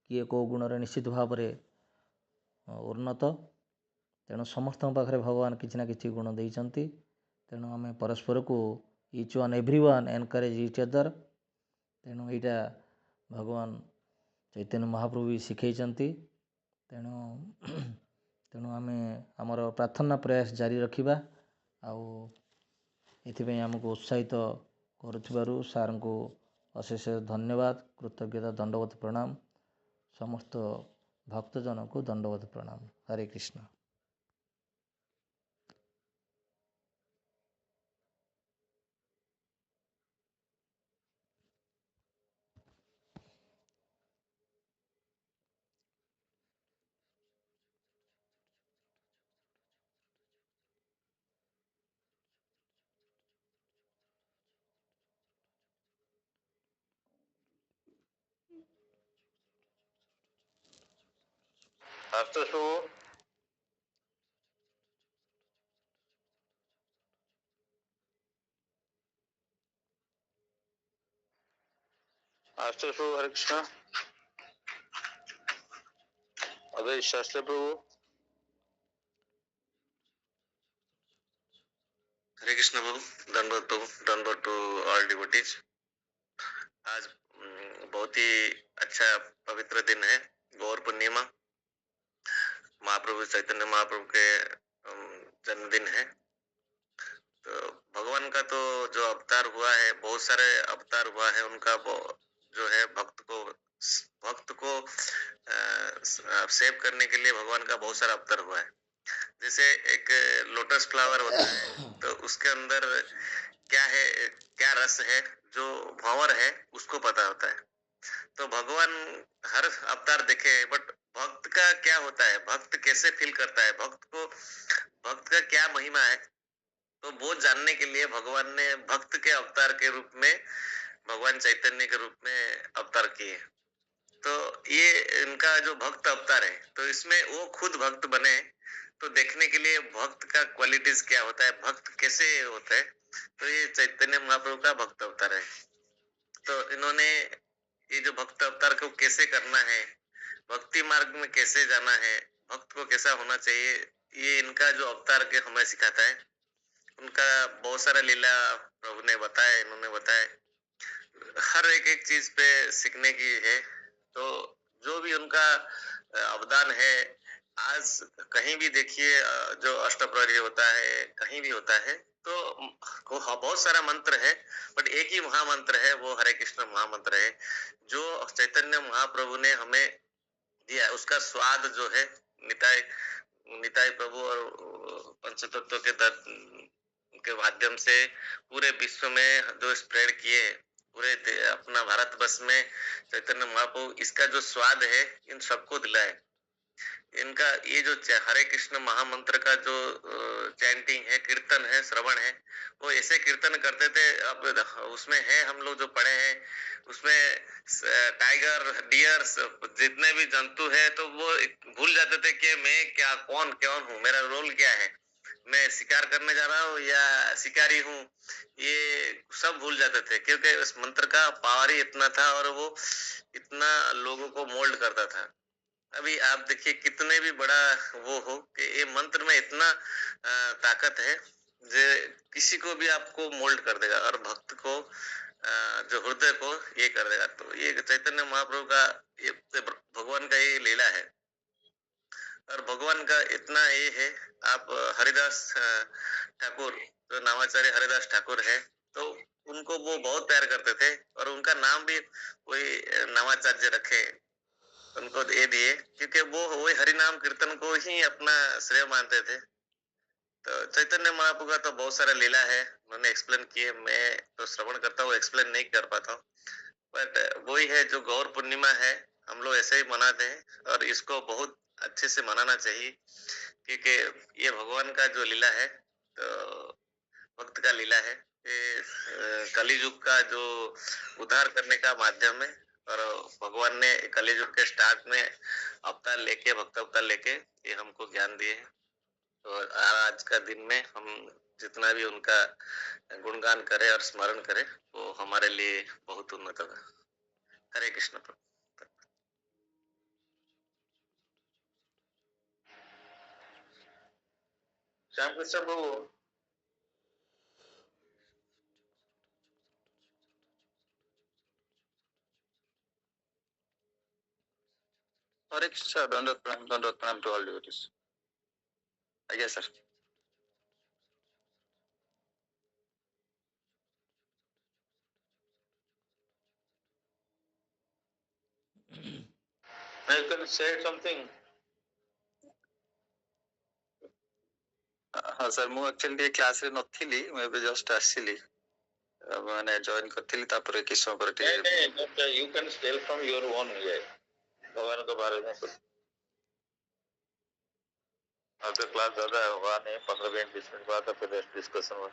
किए को गुण रे निश्चित भाव रे उन्नत तेणु समस्त पाखे भगवान किसी ना किसी गुण देइचंती तेणु आमे परस्पर को each one everyone encourage each other तेणु यहाँ भगवान चैतन्य महाप्रभु भी शिखैचंती तेणु तेणु आमे आमर प्रार्थना प्रयास जारी रखिबा आउ एथिपाई आमको उत्साहित करुथिबारु सार को अशेष धन्यवाद कृतज्ञता दंडवत प्रणाम समस्त भक्तजन को दंडवत प्रणाम हरे Krishna. After so Hare Krishna अदय शास्त्री प्रभु हरे कृष्ण प्रभु दंडवत टू ऑल डिवोटीज। आज बहुत ही अच्छा पवित्र दिन है गौर पूर्णिमा महाप्रभु चैतन्य महाप्रभु के जन्मदिन है। तो भगवान का तो जो अवतार हुआ है बहुत सारे अवतार हुआ है उनका जो है भक्त को सेव करने के लिए भगवान का बहुत सारा अवतार हुआ है। जैसे एक लोटस फ्लावर होता है तो उसके अंदर क्या है क्या रस है जो भंवर है उसको पता होता है। तो भगवान हर अवतार देखे बट भक्त का क्या होता है भक्त कैसे फील करता है भक्त का क्या महिमा है तो वो जानने के लिए भगवान ने भक्त के अवतार के रूप में भगवान चैतन्य के रूप में अवतार किए। तो ये इनका जो भक्त अवतार है तो इसमें वो खुद भक्त बने तो देखने के लिए भक्त का क्वालिटीज क्या होता है भक्त कैसे होता है तो ये चैतन्य महाप्रभु का भक्त अवतार है। तो इन्होंने ये जो भक्त अवतार को कैसे करना है भक्ति मार्ग में कैसे जाना है भक्त को कैसा होना चाहिए ये इनका जो अवतार के हमें सिखाता है। उनका बहुत सारा लीला प्रभु ने बताया इन्होंने बताया हर एक चीज पे सीखने की है। तो जो भी उनका अवदान है आज कहीं भी देखिए जो अष्टप्रहरी होता है, कहीं भी होता है, तो बहुत सारा मंत्र है, बट एक ही महामंत्र है, वो हरे कृष्ण महामंत्र है, जो चैतन्य महाप्रभु ने हमें दिया है। उसका स्वाद जो है निताय निताय प्रभु और पंचतत्व के माध्यम से पूरे विश्व में जो स्प्रेड किए, पूरे अपना भारतवर्ष में चैतन्य महाप्रभु इसका जो स्वाद है इन सबको दिला है। इनका ये जो हरे कृष्ण महामंत्र का जो चैंटिंग है, कीर्तन है, श्रवण है, वो ऐसे कीर्तन करते थे। अब उसमें है, हम लोग जो पढ़े हैं उसमें टाइगर, डियर, जितने भी जंतु है, तो वो भूल जाते थे कि मैं क्या कौन हूँ, मेरा रोल क्या है, मैं शिकार करने जा रहा हूँ या शिकारी हूँ, ये सब भूल जाते थे, क्योंकि उस मंत्र का पावर ही इतना था और वो इतना लोगों को मोल्ड करता था। अभी आप देखिए कितने भी बड़ा वो हो कि ये मंत्र में इतना ताकत है जो किसी को भी आपको मोल्ड कर देगा और भक्त को जो हृदय को ये कर देगा। तो ये चैतन्य महाप्रभु का ये भगवान का ये लीला है और भगवान का इतना ये है। आप हरिदास ठाकुर, जो नामाचार्य हरिदास ठाकुर है, तो उनको वो बहुत प्यार करते थे और उनका नाम भी वही नामाचार्य रखे, उनको दे दिए, क्योंकि वो वही हरिनाम कीर्तन को ही अपना श्रेय मानते थे। तो चैतन्य महाप्रभु का तो बहुत सारा लीला है, उन्होंने एक्सप्लेन किए, मैं तो श्रवण करता हूँ, एक्सप्लेन नहीं कर पाता हूँ, बट वही है जो गौर पूर्णिमा है, हम लोग ऐसे ही मनाते हैं और इसको बहुत अच्छे से मनाना चाहिए, क्योंकि ये भगवान का जो लीला है, तो भक्त का लीला है, ये कलियुग का जो उद्धार करने का माध्यम है। और भगवान ने कलियुग के स्टार्ट में अवतार लेके, भक्त अवतार लेके ये हमको ज्ञान दिए है। तो आज का दिन में हम जितना भी उनका गुणगान करें और स्मरण करें, वो हमारे लिए बहुत उन्नत होगा। हरे कृष्ण प्रभु। श्याम कृष्ण प्रभु, हरे कृष्ण, दंडवत प्रणाम to all devotees. Yes, sir. You can say something. हाँ सर, ମୁଁ actually କ୍ଲାସ୍ ରେ ନଥିଲି, ମୁଁ ଏବେ just ଆସିଲି, ମାନେ join କରିଥିଲି, ତାପରେ କିଛି ସମୟ ପରେ ଟିକେ you can tell from your own way भगवान के बारे में कुछ। अब तो क्लास ज्यादा हुआ नहीं, 15-20 मिनट बाद फिर डिस्कशन हुआ।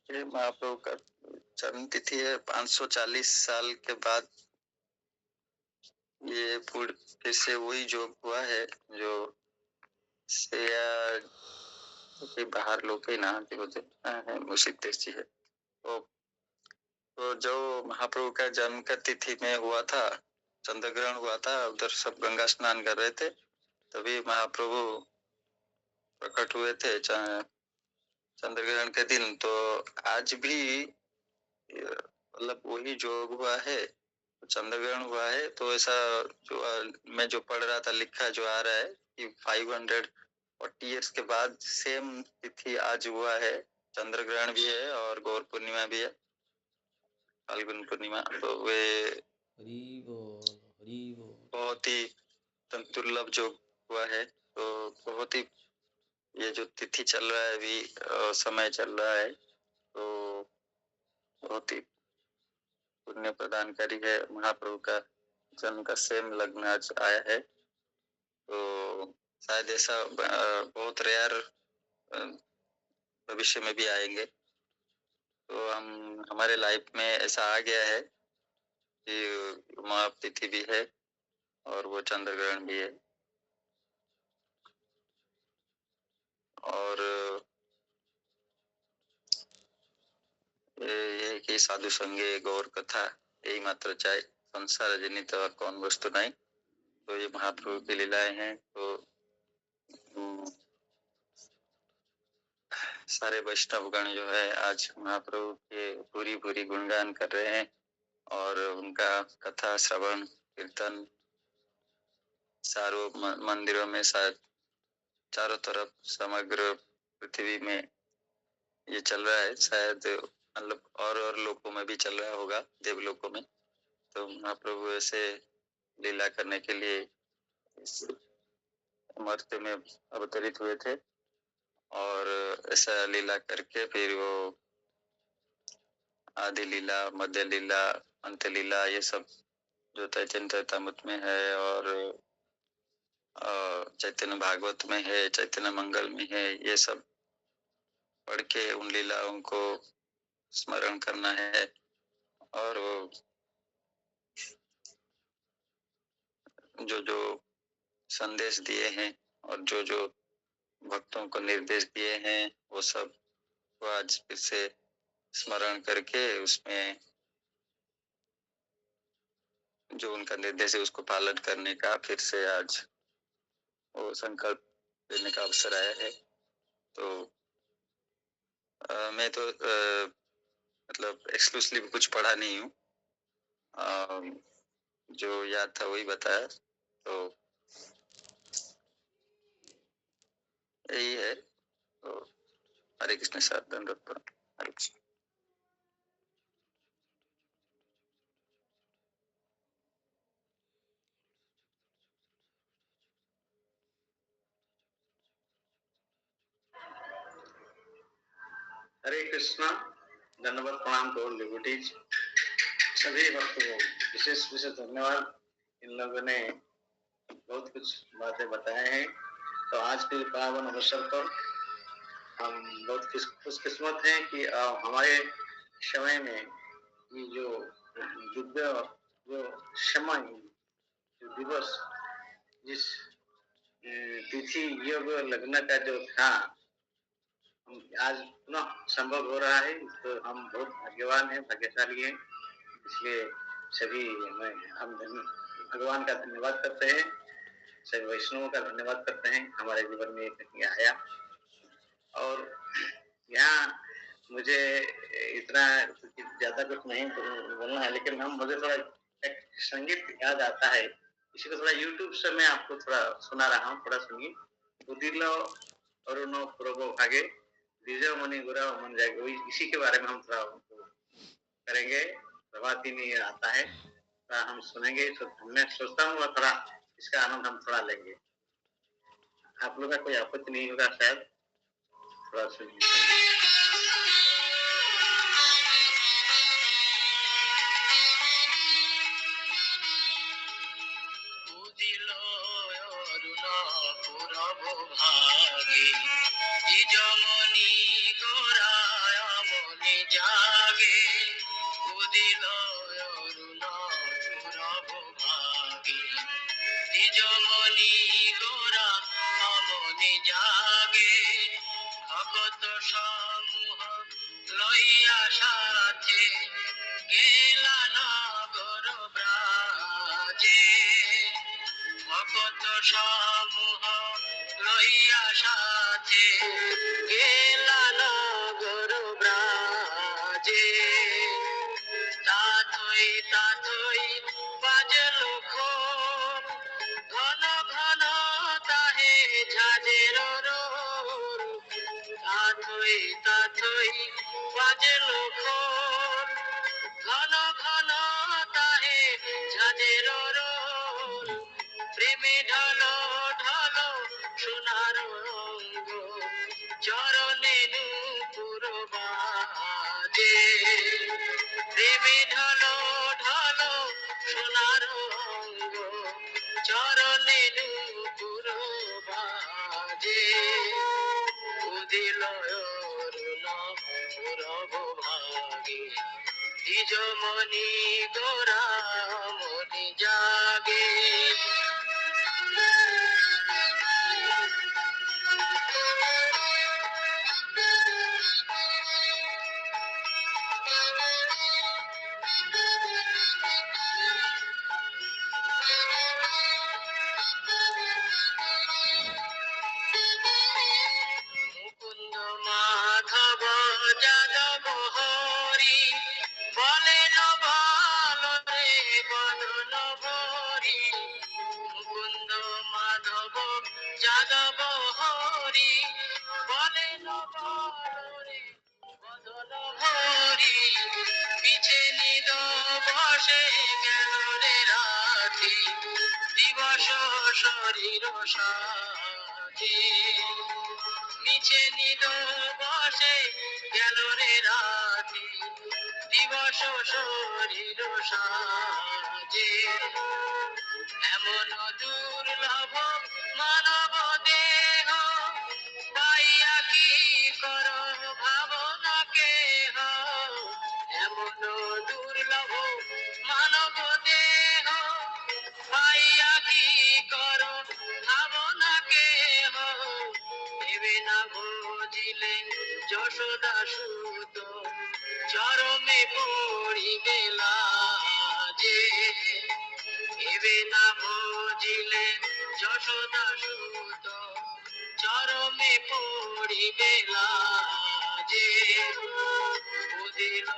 ये महाप्रभु का जन्म तिथि है, 540 साल के बाद ये फिर से वही योग हुआ है जो से बाहर लोग ही ना है, मुसिद्देश जी है। तो जो महाप्रभु का जन्म का तिथि में हुआ था, चंद्र ग्रहण हुआ था, उधर सब गंगा स्नान कर रहे थे, तभी महाप्रभु प्रकट हुए थे चंद्र ग्रहण के दिन। तो आज भी मतलब वही योग हुआ है, चंद्र ग्रहण हुआ है, तो ऐसा जो मैं जो पढ़ रहा था, लिखा जो आ रहा है कि 540 इयर्स के बाद सेम तिथि आज हुआ है, चंद्र ग्रहण भी है और गौर पूर्णिमा भी है, फाल्गुन पूर्णिमा। तो वे बहुत ही दुर्लभ जो हुआ है, तो बहुत ही ये जो तिथि चल रहा है अभी, समय चल रहा है, तो बहुत ही पुण्य प्रदानकारी है। महाप्रभु का जन्म का सेम लग्न आज आया है, तो शायद ऐसा बहुत रेयर भविष्य में भी आएंगे। तो हमारे लाइफ में ऐसा आ गया है कि महातिथि भी है और वो चंद्र ग्रहण भी है, और ये कि साधु संगे गौर कथा यही मात्र चाहे, संसार जनित और कौन वस्तु नहीं। तो ये महाप्रभु की लीलाएं हैं। तो सारे वैष्णवगण जो है आज महाप्रभु के भूरी भूरी गुणगान कर रहे हैं। और उनका कथा श्रवण कीर्तन चारों मंदिरों में चारों तरफ समग्र पृथ्वी में ये चल रहा है। शायद मतलब और लोकों में भी चल रहा होगा, देवलोकों में। तो महाप्रभु ऐसे लीला करने के लिए इस मर्त्य में अवतरित हुए थे और ऐसा लीला करके फिर वो आदि लीला, मध्य लीला, अंत लीला, ये सब जो चैतन्य चरितामृत में है और चैतन्य भागवत में है, चैतन्य मंगल में है, ये सब पढ़ के उन लीलाओं को स्मरण करना है और जो जो संदेश दिए हैं और जो जो भक्तों को निर्देश दिए हैं वो सब को आज फिर से स्मरण करके उसमें जो उनका निर्देश है उसको पालन करने का फिर से आज वो संकल्प लेने का अवसर आया है। तो मैं तो मतलब एक्सक्लूसिव कुछ पढ़ा नहीं हूँ, जो याद था वही बताया। तो यही है। तो हरे कृष्ण साथ दंडवत प्रणाम। हरे कृष्ण। हरे कृष्णा। धन्यवाद, प्रणाम टू ऑल डिवोटीज। सभी भक्तों को विशेष विशेष धन्यवाद। इन लोगों ने बहुत कुछ बातें बताए हैं। तो आज के पावन अवसर पर हम बहुत खुशकिस्मत हैं कि हमारे समय में ये जो दिव्य जो समय जो दिवस जिस तिथि योग लग्न का जो था आज पुनः संभव हो रहा है। तो हम बहुत भाग्यवान हैं, भाग्यशाली हैं। इसलिए सभी हम भगवान का धन्यवाद करते हैं, सभी वैष्णवों का धन्यवाद करते हैं हमारे जीवन में कहीं आया। और यहाँ मुझे इतना ज्यादा कुछ नहीं बोलना है, लेकिन मुझे थोड़ा एक संगीत याद आता है। इसी को थोड़ा यूट्यूब से मैं आपको थोड़ा सुना रहा हूँ। थोड़ा सुनिए। उदिलो अरुणो पूर्वो भागे द्विजो मुनि गुरा मन जागे। वही इसी के बारे में हम थोड़ा करेंगे। प्रभाती में आता है, थोड़ा हम सुनेंगे। तो मैं सोचता हूँ थोड़ा इसका आनंद हम थोड़ा लेंगे। आप लोग का कोई आपत्ति नहीं होगा शायद। थोड़ा सुनिए। যাদব হরি বলেন বরে বদন ভরি মিছে নিদ বসে গেল রে রাতি দিবস শরীর সাথে মিছে নিদ বসে গেল রে রাতি দিবস শরীর সাজে এমন দুর্লভ মানব দেহ পাইয়া কি কর ভাবনা কেহ এমন দুর্লভ মানব দেহ পাইয়া কি কর ভাবনা কেহ দেবে না বুঝিলে যশোদা সুত চরমে পড়িবে লাজে দেবে না বুঝিলে যশোদা সুত চরমে পড়িবে লাজে উদিল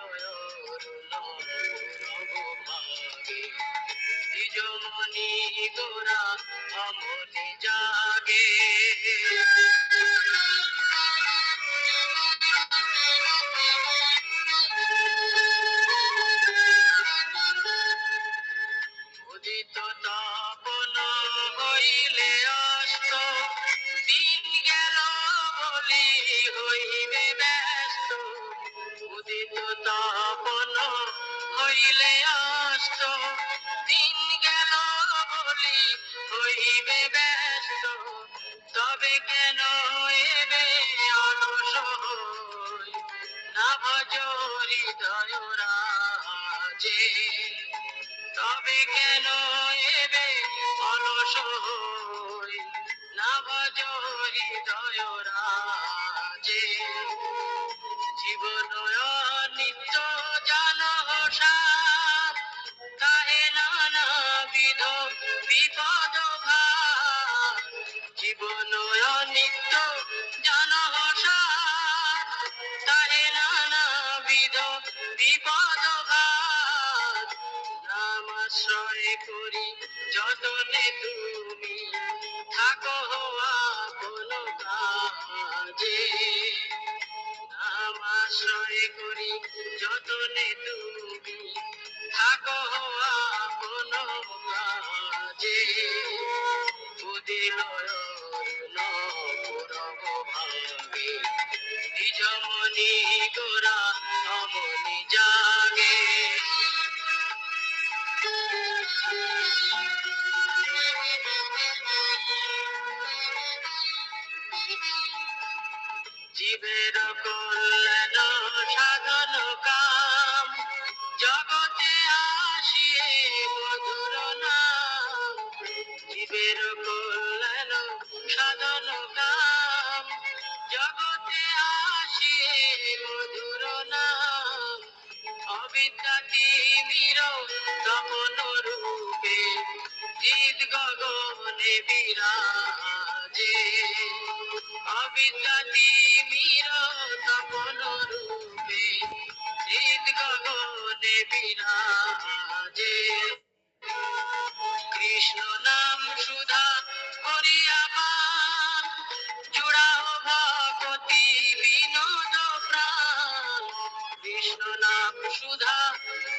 নিজমনি গোরা অমনি জাগে উদিত তপন হইলে অস্ত দিন গেল বলি হইবে ব্যস্ত উদিত তপন হইলে অস্ত দিন গেল বলি হইবে ব্যস্ত তবে কেন এবে অলস হই না ভজ হৃদয় রাজে তবে কেন এবে অলস হই না ভজ হৃদয় রাজে জীবন নিত্য জান সাপ তাহে নানাবিধ বিপদ ভাব জীবন নিত্য জান সাপ তাহে নানাবিধ বিপদ ভাব নামাশ্রয় করি যতনে তুমি থাকো আপন কাজে নামাশ্রয় করি যতনে তুমি থাকো আপন কাজে উদিল নরব ভাগে নিজমনি গোরা অমনি জাগে জীবের কল্যাণ সাধন কাম জগতে আসিয়ে মধুর নাম জীবের কল্যাণ সাধন কাম জগতে আসিয়ে মধুর নাম অবিদ্যা তিমির তপন রূপে হৃদ গগনে বিরাজে অবিদ্যা তিমির তপন রূপে হৃদ গগনে বিরাজে কৃষ্ণ নাম সুধা করিয়া পান জুড়াও ভগতি বিনোদ প্রাণ কৃষ্ণ নাম সুধা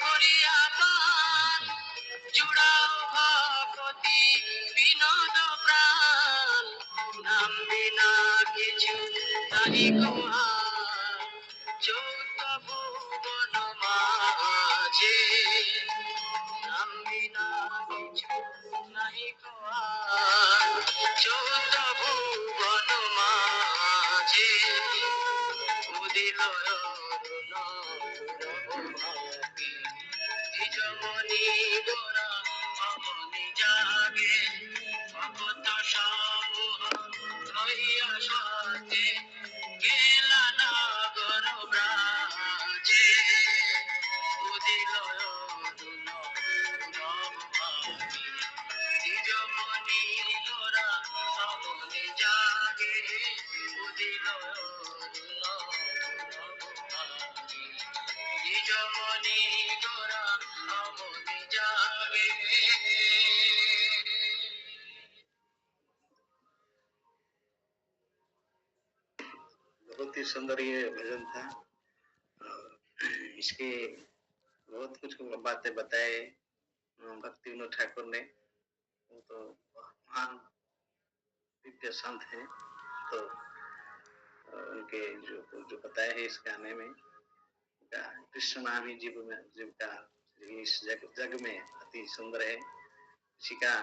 করিয়া পান জুড়াও ভগতি বিনোদ প্রাণ নাম বিনা কিছু নাহি কোহার চৌদ্দ ভুবন মাঝে নাম বিনা কিছু নাহি কোহার চৌদ্দ ভুবন মাঝে উদিল নিজমনি গোরা অমনি জাগে ভগত সমূহ হইয়া সাথে গেলা নাগর ব্রাজে উদিল নিজমনি গোরা অমনি জাগে উদিল নিজমনি গোরা অমনি জাগে बहुत ही सुंदर ये भजन था। इसके बहुत कुछ बातें बताए भक्ति विनोद ठाकुर ने। वो तो महान दिव्य संत हैं, तो उनके जो बताया है इस गाने में, कृष्ण नाम ही जीव का इस जग में अति सुंदर है। इसी का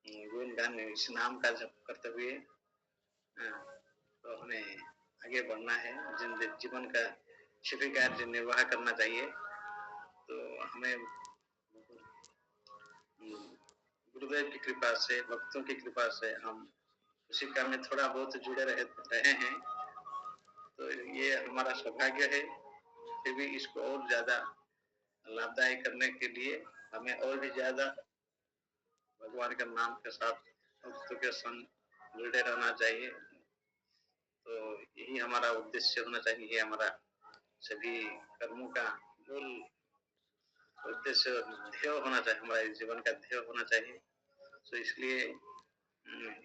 गुणगान इस नाम का जप करते हुए तो हमें आगे बढ़ना है, जीवन का सभी कार्य निर्वाह करना चाहिए। तो हमें गुरुदेव की कृपा से, भक्तों की कृपा से हम उसी काम में थोड़ा बहुत जुड़े रहे हैं, तो ये हमारा सौभाग्य है। फिर भी इसको और ज्यादा लाभदायी करने के लिए हमें और भी ज्यादा भगवान के नाम के साथ भक्तों के संग जुड़े रहना चाहिए। तो यही हमारा उद्देश्य होना चाहिए, ये हमारा सभी कर्मों का मूल उद्देश्य ध्येय होना चाहिए, हमारे जीवन का ध्येय होना चाहिए। तो इसलिए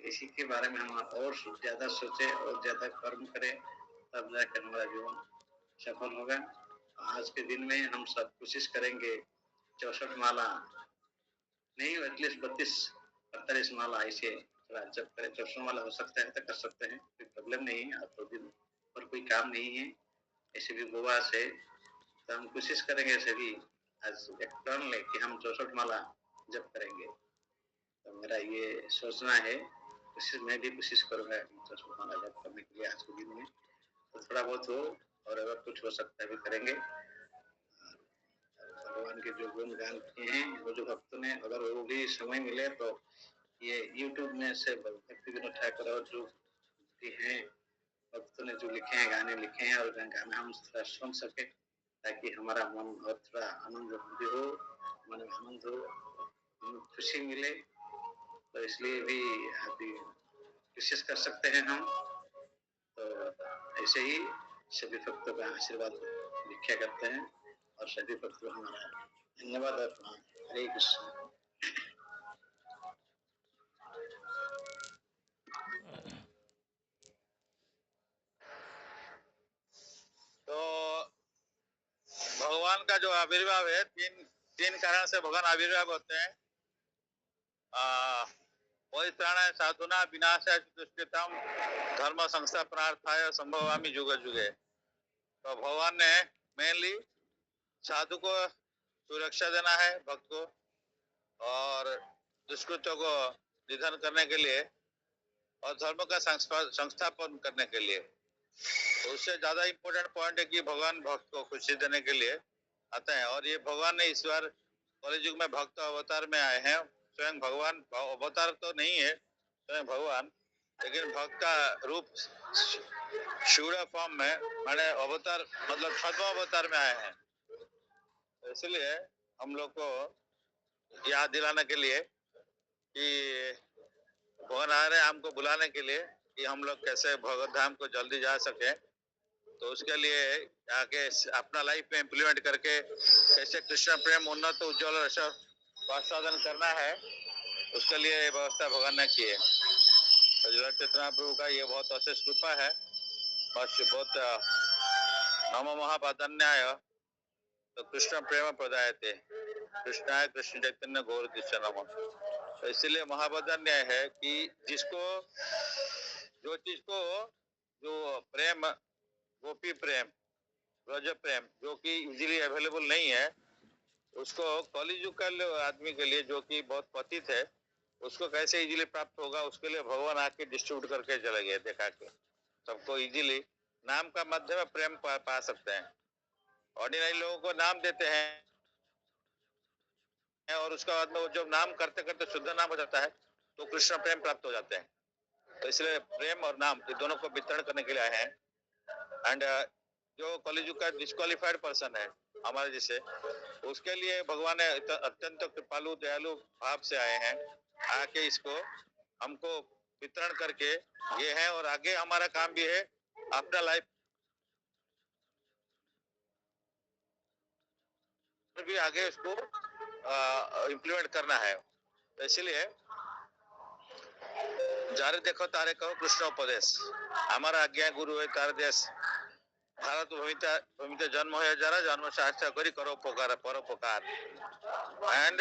इसी के बारे में हम और ज्यादा सोचे और ज्यादा कर्म करें, तब जाकर हमारा जीवन सफल होगा। आज के दिन में हम सब कोशिश करेंगे 64 माला नहीं, एटलीस्ट 32-48 माला ऐसे थोड़ा जब करें। 64 माला हो सकता है तो कर सकते हैं, कोई प्रॉब्लम नहीं है। अब तो दिन पर कोई काम नहीं है, ऐसे भी उपवास है, तो हम कोशिश करेंगे सभी आज एक प्रण ले कि हम 64 माला जप करेंगे। तो मेरा ये सोचना है, मैं भी कोशिश करूंगा 64 माला जप करने के लिए आज के दिन में। तो थोड़ा बहुत हो, और अगर कुछ हो सकता है भी करेंगे। भगवान के जो गुण गान किए हैं, वो जो भक्तों ने, अगर वो भी समय मिले तो ये YouTube में से भक्ति विनोद ठाकुर और जो भी हैं भक्तों ने जो लिखे हैं, गाने लिखे हैं, और गाना हम थोड़ा सुन सके, ताकि हमारा मन और थोड़ा आनंद भी हो, मन में आनंद हो, खुशी मिले। तो इसलिए भी अभी कोशिश कर सकते हैं हम। तो ऐसे ही सभी भक्तों का आशीर्वाद भिक्षा करते हैं, और सभी भक्तों को हमारा धन्यवाद और प्रणाम। हरे कृष्ण। तो भगवान का जो आविर्भाव है, तीन कारण से भगवान आविर्भाव होते हैं। परित्राणाय साधुना विनाशाय दुष्कृतम धर्म संस्थापनार्थाय संभवामि जुगे जुगे। तो भगवान ने मेनली साधु को सुरक्षा देना है, भक्त को, और दुष्कृतों को निधन करने के लिए, और धर्म का संस्थापन करने के लिए। तो उससे ज्यादा इम्पोर्टेंट पॉइंट है कि भगवान भक्त को खुशी देने के लिए आते हैं। और ये भगवान ने इस बार कलियुग में भक्त अवतार में आए हैं। स्वयं भगवान अवतार तो नहीं है स्वयं भगवान, लेकिन भक्त का रूप शूद्र फॉर्म में, माने अवतार मतलब 6वां अवतार में आए हैं। इसलिए हम लोग को याद दिलाने के लिए कि भगवान आ रहे हैं हमको बुलाने के लिए, कि हम लोग कैसे भगवत धाम को जल्दी जा सके। तो उसके लिए आगे अपना लाइफ में इम्प्लीमेंट करके कैसे कृष्ण प्रेम उन्नत उज्ज्वल रस आस्वादन करना है, उसके लिए व्यवस्था भगवान ने की है। तो चैतन्य प्रभु का ये बहुत अशेष कृपा है। बस बहुत नमो महापादन्याय तो कृष्ण प्रेम प्रदायते कृष्णाय कृष्ण चैतन्य गौर कृष्ण नमः। तो इसलिए महापादन्य है कि जिसको जो चीज को जो प्रेम, गोपी प्रेम, ब्रज प्रेम जो कि इजीली अवेलेबल नहीं है, उसको कलियुग का आदमी के लिए जो कि बहुत पतित है, उसको कैसे इजीली प्राप्त होगा, उसके लिए भगवान आके डिस्ट्रीब्यूट करके चले गए, देखा के सबको इजीली नाम का माध्यम प्रेम पा सकते हैं। ऑर्डिनरी लोगों को नाम देते हैं और उसका बाद में वो जब नाम करते करते शुद्ध नाम हो जाता है तो कृष्ण प्रेम प्राप्त हो जाते हैं। तो इसलिए प्रेम और नाम ये दोनों को वितरण करने के लिए आए हैं। एंड जो कलियुग का डिस्क्वालिफाइड पर्सन है हमारे जैसे, उसके लिए भगवान ने अत्यंत कृपालु दयालु भाव से आए हैं, आके इसको हमको वितरण करके ये है। और आगे हमारा काम भी है अपना लाइफ भी आगे उसको इम्प्लीमेंट करना है। तो इसलिए जारे देखो तारे कहो कृष्ण उपदेश हमारा आज्ञा गुरु है तार देश भारत भूमिते जन्म हो जरा जन्म साहस्य करी करो उपकार परोपकार एंड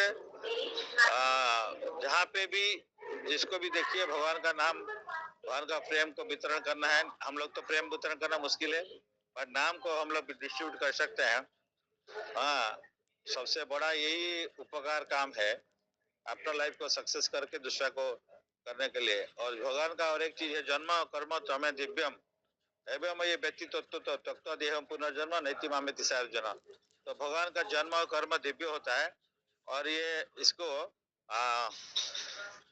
जहाँ पे भी जिसको भी देखिए भगवान का नाम भगवान का प्रेम को वितरण करना है। हम लोग तो प्रेम वितरण करना मुश्किल है पर नाम को हम लोग डिस्ट्रीब्यूट कर सकते हैं। हाँ, सबसे बड़ा यही उपकार काम है अपना लाइफ को सक्सेस करके दूसरा को करने के लिए। और भगवान का और एक चीज है जन्म कर्म तमे दिव्यम एवं ये व्यक्ति तत्व देह पुनर्जन्म नैति मामेति सार्वजन। तो भगवान का जन्म और कर्म दिव्य होता है और ये इसको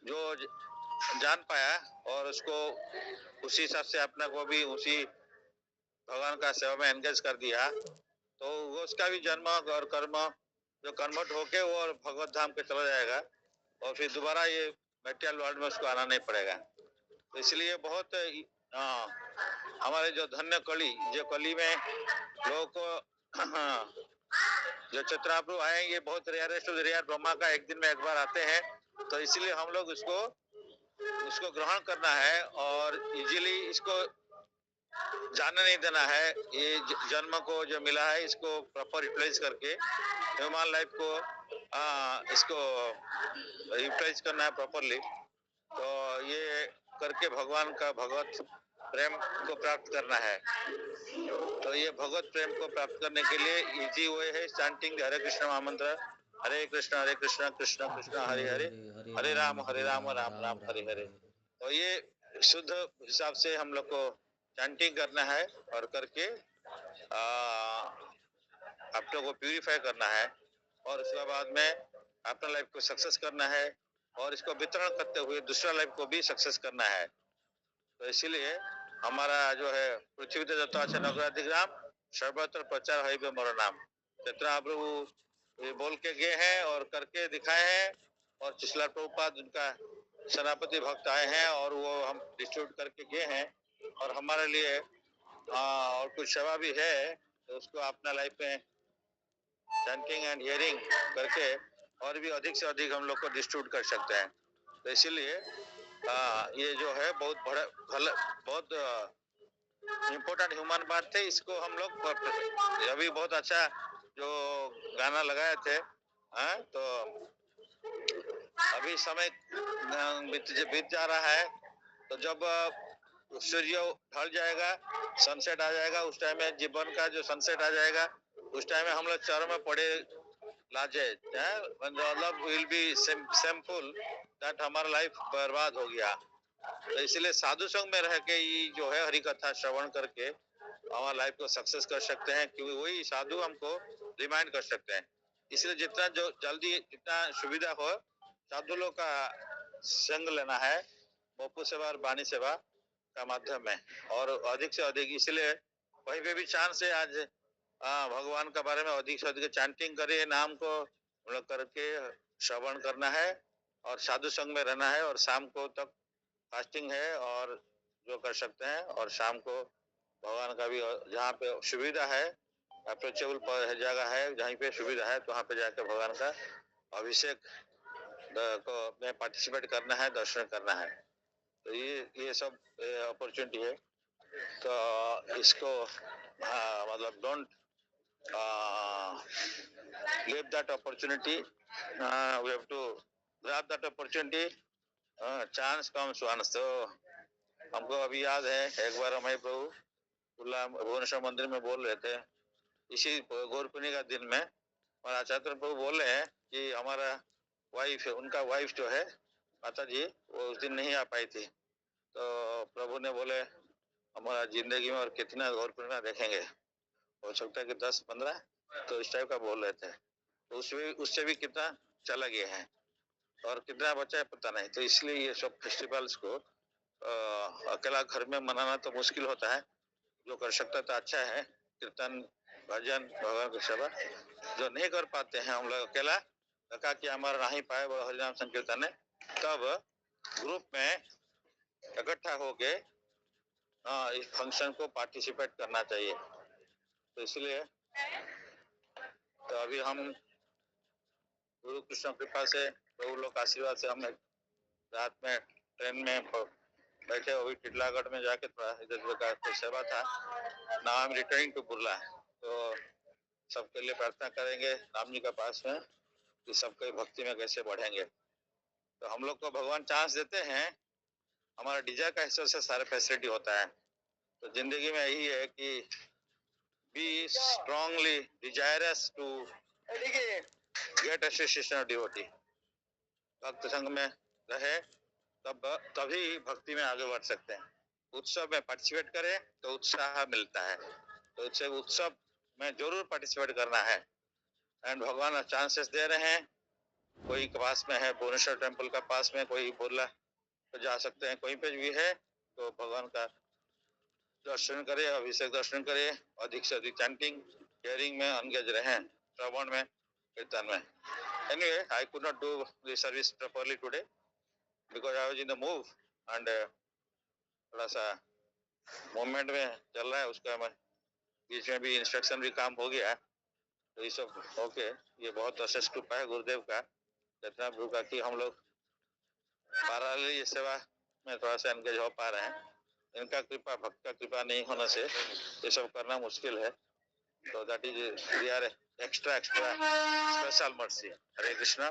जो जान पाया और उसको उसी हिसाब से अपना को भी उसी भगवान का सेवा में एंगेज कर दिया तो वो उसका भी जन्म और कर्म जो कन्वर्ट होके वो और भगवत धाम पे चला जाएगा और फिर दोबारा ये मेटेरियल वर्ल्ड में उसको आना नहीं पड़ेगा। तो इसलिए बहुत हमारे जो धन्य कली जो कली में लोगों को जो चैतन्य आए ये बहुत rarest of the rare Brahma का एक दिन में एक बार आते हैं। तो इसलिए हम लोग इसको ग्रहण करना है और इजीली इसको जाने नहीं देना है। ये जन्म को जो मिला है इसको प्रॉपर यूटिलाइज करके ह्यूमन लाइफ को इसको यूटिलाइज करना है प्रॉपरली। तो ये करके भगवान का भगवत प्रेम को प्राप्त करना है। तो ये भगवत प्रेम को प्राप्त करने के लिए इजी वे है चैंटिंग हरे कृष्ण महामंत्र हरे कृष्ण कृष्ण कृष्ण हरे हरे हरे राम राम राम हरे हरे। तो ये शुद्ध हिसाब से हम लोग को चैंटिंग करना है और करके अपने को प्यूरिफाई करना है और उसके बाद में अपना लाइफ को सक्सेस करना है और इसको वितरण करते हुए दूसरा लाइफ को भी सक्सेस करना है। तो इसीलिए हमारा जो है पृथ्वी ते जतो আছে नगराधिग्राम सर्वत्र प्रचार है मोर नाम चैतन्य प्रभु ये बोल के गए हैं और करके दिखाए हैं और चिशला प्रभुपाद उनका सेनापति भक्त आए हैं और वो हम डिस्ट्रीब्यूट करके गए हैं और हमारे लिए और कुछ सेवा भी है तो उसको अपना लाइफ में चैंटिंग एंड हियरिंग करके और भी अधिक से अधिक हम लोग को डिस्ट्रीब्यूट कर सकते हैं। तो इसीलिए ये जो है बहुत बड़ा बहुत इम्पोर्टेंट ह्यूमन बात थे। इसको हम लोग अभी बहुत अच्छा जो गाना लगाए थे तो अभी समय बीत जा रहा है तो जब सूर्य ढल जाएगा सनसेट आ जाएगा उस टाइम में जीवन का जो सनसेट आ जाएगा उस टाइम में हम लोग चरण में पड़े लाजे मतलब विल बी सिंपल दैट हमारा लाइफ बर्बाद हो गया। तो इसलिए साधु संग में रह के ये जो है हरि कथा श्रवण करके हमारा लाइफ को सक्सेस कर सकते हैं क्योंकि वही साधु हमको रिमाइंड कर सकते हैं। इसलिए जितना जो जल्दी जितना सुविधा हो साधु लोग का संग लेना है बपू सेवा और वाणी सेवा का माध्यम में और अधिक से अधिक इसलिए कहीं पे भी चांस है आज भगवान के बारे में अधिक से अधिक चैंटिंग करे नाम को मतलब करके श्रवण करना है और साधु संग में रहना है और शाम को तक फास्टिंग है और जो कर सकते हैं और शाम को भगवान का भी जहाँ पे सुविधा है अप्रोचेबल जगह है जहीं पे सुविधा है तो वहाँ पे जाकर भगवान का अभिषेक को में पार्टिसिपेट करना है दर्शन करना है। तो ये सब अपॉर्चुनिटी है तो इसको मतलब don't leave that opportunity we have to grab that opportunity chance comes once। तो हमको अभी याद है एक बार हमारे प्रभु भुवनेश्वर मंदिर में बोल रहे थे इसी गौरपूर्णिमा का दिन में और आचार्य प्रभु बोल रहे हैं कि हमारा वाइफ उनका वाइफ जो है माता जी वो उस दिन नहीं आ पाई थी। तो प्रभु ने बोले हमारा जिंदगी में और कितना गौरपूर्णिमा देखेंगे हो सकता है कि 10-15 तो इस टाइप का बोल रहे थे। तो उससे भी कितना चला गया है और कितना बचा है पता नहीं। तो इसलिए ये सब फेस्टिवल्स को अकेला घर में मनाना तो मुश्किल होता है जो कर सकता तो अच्छा है कीर्तन भजन भगवान की सेवा जो नहीं कर पाते हैं हम लोग अकेला लगा कि हमारा नहीं पाए वो हरिनाम संकीर्तन है तब ग्रुप में इकट्ठा होके इस फंक्शन को पार्टिसिपेट करना चाहिए। तो इसलिए तो अभी हम गुरु कृष्ण कृपा से प्रभु लोग आशीर्वाद से हम रात में ट्रेन में बैठे अभी टिटलागढ़ में जाके थोड़ा इधर उधर का कुछ सेवा था। Now I am returning to Burla. तो सबके लिए प्रार्थना करेंगे राम जी के पास में कि सबके भक्ति में कैसे बढ़ेंगे। तो हम लोग को भगवान चांस देते हैं, हमारा डिजायर का हिस्से से सारे फैसिलिटी होता है। तो जिंदगी में यही है कि be strongly desirous to get association of devotee. भक्त संघ में रहे तभी भक्ति में आगे बढ़ सकते हैं। उत्सव में पार्टिसिपेट करें तो उत्साह मिलता है, तो उससे उत्सव में जरूर पार्टिसिपेट करना है। एंड भगवान चांसेस दे रहे हैं, कोई के पास में है भुवनेश्वर टेम्पल का पास में, कोई बुर्ला तो जा सकते हैं, कोई पे भी है तो भगवान का दर्शन करे, अभिषेक दर्शन करे, अधिक से अधिक चैंटिंग हियरिंग में एंगेज रहें, श्रवण में, कीर्तन में। Anyway, I could not do the service properly today because I was in the move and थोड़ा सा मूवमेंट में चल रहा है, उसका मैं बीच में भी इंस्ट्रक्शन भी काम हो गया, तो ये सब ओके। ये बहुत अशेष कृपा है गुरुदेव का, जितना प्रभु का कि हम लोग पैरेलली ये सेवा में थोड़ा सा एंगेज हो पा रहे हैं। इनका कृपा, भक्त का कृपा नहीं होने से ये सब करना मुश्किल है। तो that is we are extra special mercy. Hare Krishna.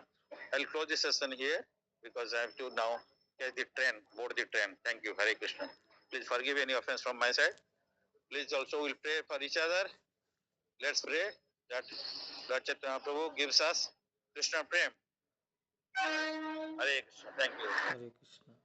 I'll close this session here because I have to now catch the train, board the train. Thank you. Hare Krishna. Please forgive any offense from my side. Please also we'll pray for each other. Let's pray that Lord Chaitanya Prabhu gives us Krishna Prem. Hare Krishna. Thank you. Hare Krishna.